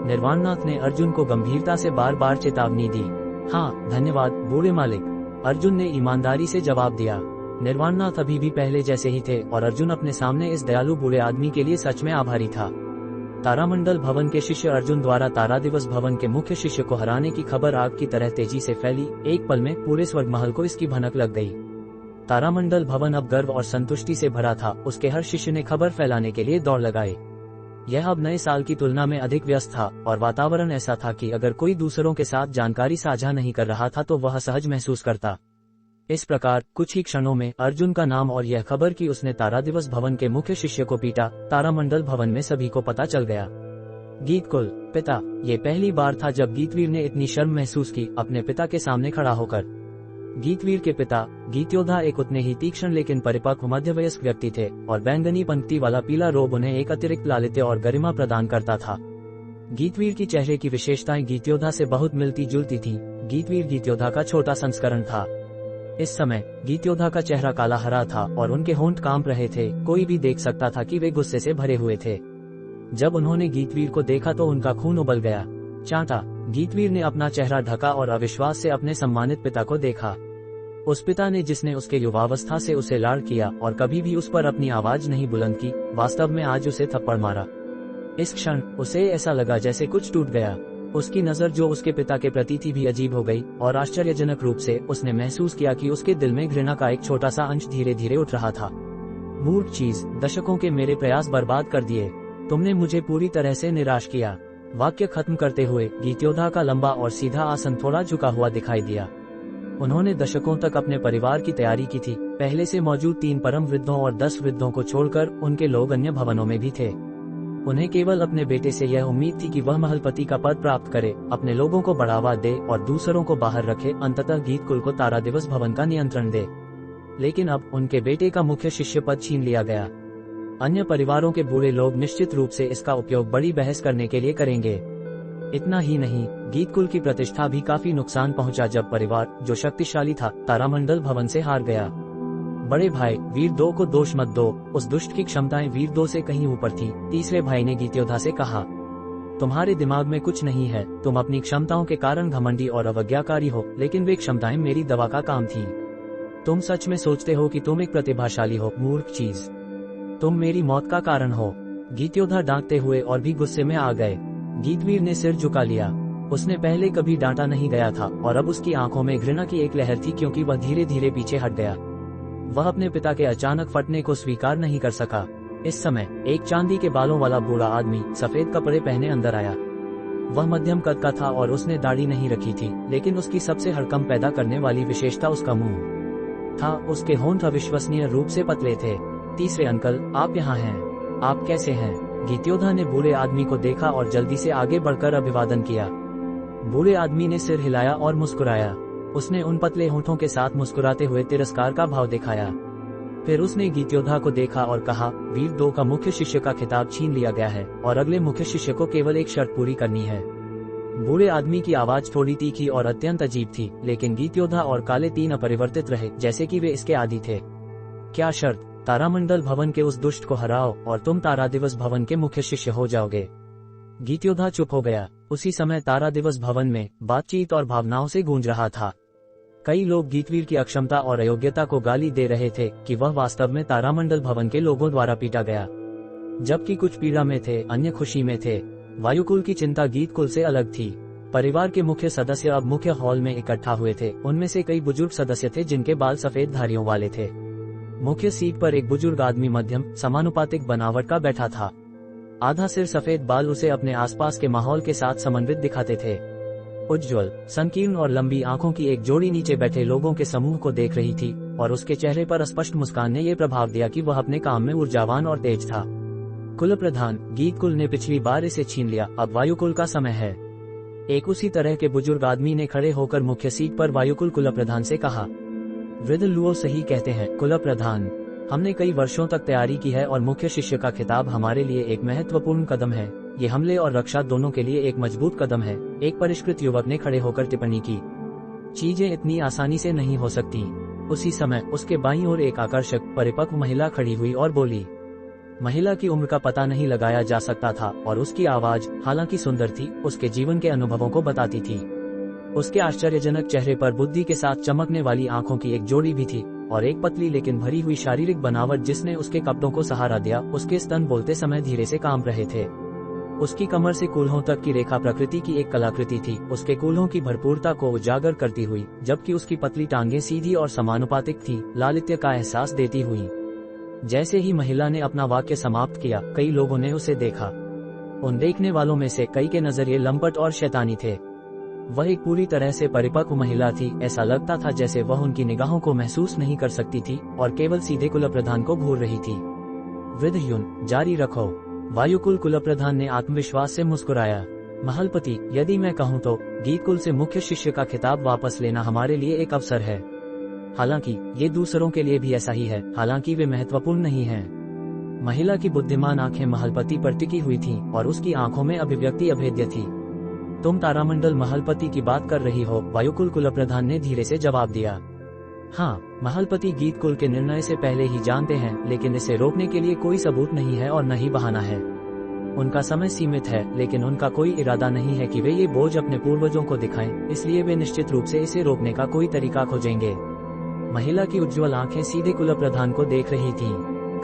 निर्वाणनाथ ने अर्जुन को गंभीरता से बार बार चेतावनी दी। हाँ, धन्यवाद बूढ़े मालिक, अर्जुन ने ईमानदारी से जवाब दिया। निर्वाणनाथ अभी भी पहले जैसे ही थे और अर्जुन अपने सामने इस दयालु बूढ़े आदमी के लिए सच में आभारी था। तारामंडल भवन के शिष्य अर्जुन द्वारा तारा दिवस भवन के मुख्य शिष्य को हराने की खबर आग की तरह तेजी से फैली। एक पल में पूरे स्वर्ग महल को इसकी भनक लग गई। तारामंडल भवन अब गर्व और संतुष्टि से भरा था। उसके हर शिष्य ने खबर फैलाने के लिए दौड़ लगाई। यह अब नए साल की तुलना में अधिक व्यस्त था और वातावरण ऐसा था कि अगर कोई दूसरों के साथ जानकारी साझा नहीं कर रहा था तो वह सहज महसूस करता। इस प्रकार कुछ ही क्षणों में अर्जुन का नाम और यह खबर कि उसने तारा दिवस भवन के मुख्य शिष्य को पीटा, तारामंडल भवन में सभी को पता चल गया। गीतकुल पिता, ये पहली बार था जब गीतवीर ने इतनी शर्म महसूस की अपने पिता के सामने खड़ा होकर। गीतवीर के पिता गीत्योधा एक उतने ही तीक्ष्ण लेकिन परिपक्व मध्यवयस्क व्यक्ति थे और बैंगनी पंक्ति वाला पीला रोब उन्हें एक अतिरिक्त लालित्य और गरिमा प्रदान करता था। गीतवीर की चेहरे की विशेषताएं गीत्योधा से बहुत मिलती जुलती थीं। गीतवीर गीत्योधा का छोटा संस्करण था। इस समय गीत्योधा का चेहरा काला हरा था और उनके होंठ कांप रहे थे। कोई भी देख सकता था कि वे गुस्से से भरे हुए थे। जब उन्होंने गीतवीर को देखा तो उनका खून उबल गया। चांटा गीतवीर ने अपना चेहरा ढका और अविश्वास से अपने सम्मानित पिता को देखा। उस पिता ने जिसने उसके युवावस्था से उसे लाड़ किया और कभी भी उस पर अपनी आवाज नहीं बुलंद की, वास्तव में आज उसे थप्पड़ मारा। इस क्षण उसे ऐसा लगा जैसे कुछ टूट गया। उसकी नजर जो उसके पिता के प्रति थी भी अजीब हो गई और आश्चर्यजनक रूप से उसने महसूस किया कि उसके दिल में घृणा का एक छोटा सा अंश धीरे धीरे उठ रहा था। मूर्ख चीज, दशकों के मेरे प्रयास बर्बाद कर दिए। तुमने मुझे पूरी तरह से निराश किया। वाक्य खत्म करते हुए गीत्योधा का लंबा और सीधा आसन थोड़ा झुका हुआ दिखाई दिया। उन्होंने दशकों तक अपने परिवार की तैयारी की थी। पहले से मौजूद 3 परम वृद्धों और 10 वृद्धों को छोड़कर उनके लोग अन्य भवनों में भी थे। उन्हें केवल अपने बेटे से यह उम्मीद थी कि वह महलपति का पद प्राप्त करे, अपने लोगों को बढ़ावा दे और दूसरों को बाहर रखे, अंततः गीतकुल को तारा दिवस भवन का नियंत्रण दे। लेकिन अब उनके बेटे का मुख्य शिष्य पद छीन लिया गया। अन्य परिवारों के बूढ़े लोग निश्चित रूप से इसका उपयोग बड़ी बहस करने के लिए करेंगे। इतना ही नहीं, गीतकुल की प्रतिष्ठा भी काफी नुकसान पहुंचा जब परिवार, जो शक्तिशाली था, तारामंडल भवन से हार गया। बड़े भाई वीर 2 को दोष मत दो, उस दुष्ट की क्षमताएं वीर 2 से कहीं ऊपर थी। तीसरे भाई ने गीत्योधा से कहा, तुम्हारे दिमाग में कुछ नहीं है। तुम अपनी क्षमताओं के कारण घमंडी और अवज्ञाकारी हो, लेकिन वे क्षमताएं मेरी दवा का काम थी। तुम सच में सोचते हो कि तुम एक प्रतिभाशाली हो? मूर्ख चीज, तुम मेरी मौत का कारण हो। गीत्योधा डांटते हुए और भी गुस्से में आ गए। गीतवीर ने सिर झुका लिया। उसने पहले कभी डांटा नहीं गया था और अब उसकी आंखों में घृणा की एक लहर थी क्योंकि वह धीरे धीरे पीछे हट गया। वह अपने पिता के अचानक फटने को स्वीकार नहीं कर सका। इस समय एक चांदी के बालों वाला बूढ़ा आदमी सफेद कपड़े पहने अंदर आया। वह मध्यम कद का था और उसने दाढ़ी नहीं रखी थी, लेकिन उसकी सबसे हड़कंप पैदा करने वाली विशेषता उसका मुंह था। उसके होंठ अविश्वसनीय रूप से पतले थे। तीसरे अंकल, आप यहाँ हैं। आप कैसे हैं? गीत्योधा ने बूढ़े आदमी को देखा और जल्दी से आगे बढ़कर अभिवादन किया। बूढ़े आदमी ने सिर हिलाया और मुस्कुराया। उसने उन पतले होंठों के साथ मुस्कुराते हुए तिरस्कार का भाव दिखाया। फिर उसने गीत्योधा को देखा और कहा, वीर 2 का मुख्य शिष्य का खिताब छीन लिया गया है और अगले मुख्य शिष्य को केवल एक शर्त पूरी करनी है। बूढ़े आदमी की आवाज थोड़ी तीखी और अत्यंत अजीब थी, लेकिन गीत्योधा और काले 3 अपरिवर्तित रहे, जैसे कि वे इसके आदी थे। क्या शर्त? तारामंडल भवन के उस दुष्ट को हराओ और तुम तारा दिवस भवन के मुख्य शिष्य हो जाओगे। गीत्योधा चुप हो गया। उसी समय तारा दिवस भवन में बातचीत और भावनाओं से गूंज रहा था। कई लोग गीतवीर की अक्षमता और अयोग्यता को गाली दे रहे थे कि वह वास्तव में तारामंडल भवन के लोगों द्वारा पीटा गया, जबकि कुछ पीड़ा में थे, अन्य खुशी में थे। वायुकुल की चिंता गीतकुल से अलग थी। परिवार के मुख्य सदस्य अब मुख्य हॉल में इकट्ठा हुए थे। उनमें से कई बुजुर्ग सदस्य थे जिनके बाल सफेद धारियों वाले थे। मुख्य सीट पर एक बुजुर्ग आदमी मध्यम समानुपातिक बनावट का बैठा था। आधा सिर सफेद बाल उसे अपने आसपास के माहौल के साथ समन्वित दिखाते थे। उज्ज्वल, संकीर्ण और लंबी आंखों की एक जोड़ी नीचे बैठे लोगों के समूह को देख रही थी और उसके चेहरे पर स्पष्ट मुस्कान ने यह प्रभाव दिया कि वह अपने काम में ऊर्जावान और तेज था। कुल प्रधान, गीतकुल ने पिछली बार इसे छीन लिया, अब वायुकुल का समय है। एक उसी तरह के बुजुर्ग आदमी ने खड़े होकर मुख्य सीट पर वायुकुल कुल प्रधान से कहा, वृद्ध लुओ सही कहते हैं कुल प्रधान। हमने कई वर्षों तक तैयारी की है और मुख्य शिष्य का खिताब हमारे लिए एक महत्वपूर्ण कदम है। ये हमले और रक्षा दोनों के लिए एक मजबूत कदम है। एक परिष्कृत युवक ने खड़े होकर टिप्पणी की, चीजें इतनी आसानी से नहीं हो सकती। उसी समय उसके बाईं ओर एक आकर्षक परिपक्व महिला खड़ी हुई और बोली। महिला की उम्र का पता नहीं लगाया जा सकता था और उसकी आवाज, हालांकि सुंदर थी, उसके जीवन के अनुभवों को बताती थी। उसके आश्चर्यजनक चेहरे पर बुद्धि के साथ चमकने वाली आंखों की एक जोड़ी भी थी और एक पतली लेकिन भरी हुई शारीरिक बनावट जिसने उसके कपड़ों को सहारा दिया। उसके स्तन बोलते समय धीरे से कांप रहे थे। उसकी कमर से कूल्हों तक की रेखा प्रकृति की एक कलाकृति थी, उसके कूल्हों की भरपूरता को उजागर करती हुई, जबकि उसकी पतली टांगें सीधी और समानुपातिक थी, लालित्य का एहसास देती हुई। जैसे ही महिला ने अपना वाक्य समाप्त किया, कई लोगों ने उसे देखा। उन देखने वालों में से कई के नजरिए लंपट और शैतानी थे। वह एक पूरी तरह से परिपक्व महिला थी। ऐसा लगता था जैसे वह उनकी निगाहों को महसूस नहीं कर सकती थी और केवल सीधे कुल प्रधान को घूर रही थी। वृद्ध यून, जारी रखो, वायुकुल कुल प्रधान ने आत्मविश्वास से मुस्कुराया। महलपति, यदि मैं कहूँ तो गीतकुल से मुख्य शिष्य का खिताब वापस लेना हमारे लिए एक अवसर है। हालांकि ये दूसरों के लिए भी ऐसा ही है, हालांकि वे महत्वपूर्ण नहीं हैं। महिला की बुद्धिमान आंखें महलपति पर टिकी हुई थीं और उसकी आंखों में अभिव्यक्ति अभेद्य थी। तुम तारामंडल महलपति की बात कर रही हो, वायुकुल कुलप्रधान ने धीरे से जवाब दिया। हाँ, महलपति गीतकुल के निर्णय से पहले ही जानते हैं, लेकिन इसे रोकने के लिए कोई सबूत नहीं है और न ही बहाना है। उनका समय सीमित है, लेकिन उनका कोई इरादा नहीं है कि वे ये बोझ अपने पूर्वजों को दिखाएं, इसलिए वे निश्चित रूप से इसे रोकने का कोई तरीका खोजेंगे। महिला की उज्ज्वल आंखें सीधे कुलप्रधान को देख रही थीं।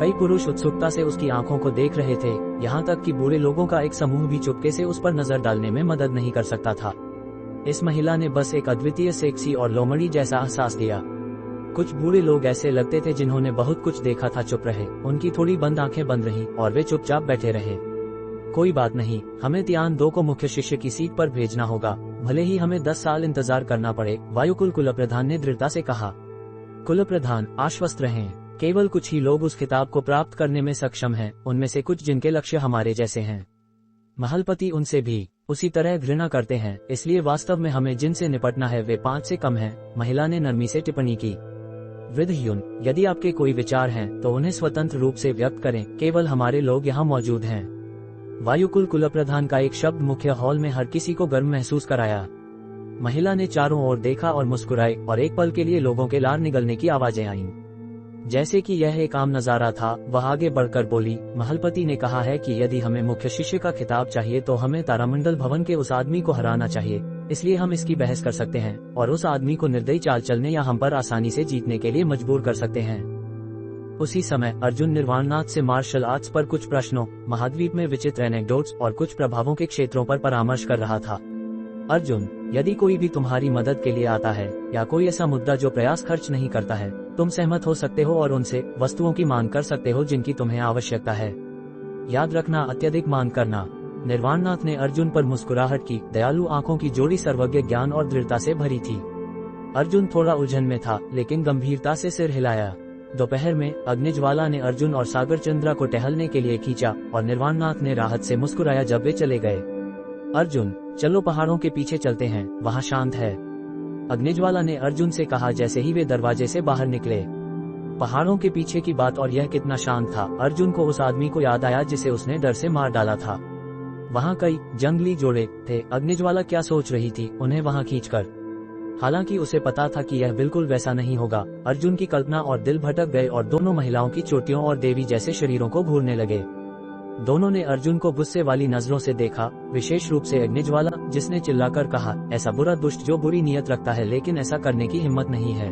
कई पुरुष उत्सुकता से उसकी आंखों को देख रहे थे, यहाँ तक कि बूढ़े लोगों का एक समूह भी चुपके से उस पर नजर डालने में मदद नहीं कर सकता था। इस महिला ने बस एक अद्वितीय, सेक्सी और लोमड़ी जैसा एहसास दिया। कुछ बूढ़े लोग ऐसे लगते थे जिन्होंने बहुत कुछ देखा था चुप रहे, उनकी थोड़ी बंद आंखें बंद रहीं और वे चुपचाप बैठे रहे। कोई बात नहीं, हमें तियान 2 को मुख्य शिष्य की सीट पर भेजना होगा, भले ही हमें 10 साल इंतजार करना पड़े, वायुकुल कुलप्रधान ने दृढ़ता से कहा। कुलप्रधान, आश्वस्त रहें, केवल कुछ ही लोग उस खिताब को प्राप्त करने में सक्षम हैं, उनमें से कुछ जिनके लक्ष्य हमारे जैसे हैं। महलपति उनसे भी उसी तरह घृणा करते हैं, इसलिए वास्तव में हमें जिनसे निपटना है वे 5 से कम हैं, महिला ने नरमी से टिप्पणी की। वृद्ध ह्यून, यदि आपके कोई विचार हैं तो उन्हें स्वतंत्र रूप से व्यक्त करें, केवल हमारे लोग यहाँ मौजूद हैं। वायुकुल कुलप्रधान का एक शब्द मुख्य हॉल में हर किसी को गर्म महसूस कराया। महिला ने चारों ओर देखा और मुस्कुराई, और एक पल के लिए लोगों के लार निगलने की आवाजें आईं। जैसे कि यह एक आम नजारा था, वह आगे बढ़कर बोली, महलपति ने कहा है कि यदि हमें मुख्य शिष्य का खिताब चाहिए तो हमें तारामंडल भवन के उस आदमी को हराना चाहिए, इसलिए हम इसकी बहस कर सकते हैं और उस आदमी को निर्दयी चाल चलने या हम पर आसानी से जीतने के लिए मजबूर कर सकते हैं। उसी समय अर्जुन निर्वाणनाथ से मार्शल आर्ट्स पर कुछ प्रश्नों, महाद्वीप में विचित्र एनेक्डोट्स और कुछ प्रभावों के क्षेत्रों पर परामर्श कर रहा था। अर्जुन, यदि कोई भी तुम्हारी मदद के लिए आता है या कोई ऐसा मुद्दा जो प्रयास खर्च नहीं करता है, तुम सहमत हो सकते हो और उनसे वस्तुओं की मांग कर सकते हो जिनकी तुम्हें आवश्यकता है। याद रखना, अत्यधिक मांग करना। निर्वाणनाथ ने अर्जुन पर मुस्कुराहट की, दयालु आंखों की जोड़ी सर्वज्ञ ज्ञान और दृढ़ता से भरी थी। अर्जुन थोड़ा उलझन में था, लेकिन गंभीरता से सिर हिलाया। दोपहर में अग्निज्वाला ने अर्जुन और सागर चंद्रा को टहलने के लिए खींचा और निर्वाणनाथ ने राहत से मुस्कुराया जब वे चले गए। अर्जुन, चलो पहाड़ों के पीछे चलते हैं, वहाँ शांत है, अग्निज्वाला ने अर्जुन से कहा जैसे ही वे दरवाजे से बाहर निकले। पहाड़ों के पीछे की बात और यह कितना शांत था, अर्जुन को उस आदमी को याद आया जिसे उसने डर से मार डाला था। वहाँ कई जंगली जोड़े थे। अग्निज्वाला क्या सोच रही थी, उन्हें वहाँ खींचकर? हालांकि उसे पता था कि यह बिल्कुल वैसा नहीं होगा। अर्जुन की कल्पना और दिल भटक गए और दोनों महिलाओं की चोटियों और देवी जैसे शरीरों को घूरने लगे। दोनों ने अर्जुन को गुस्से वाली नजरों से देखा, विशेष रूप से अग्निज्वाला, जिसने चिल्लाकर कहा, ऐसा बुरा दुष्ट जो बुरी नीयत रखता है लेकिन ऐसा करने की हिम्मत नहीं है।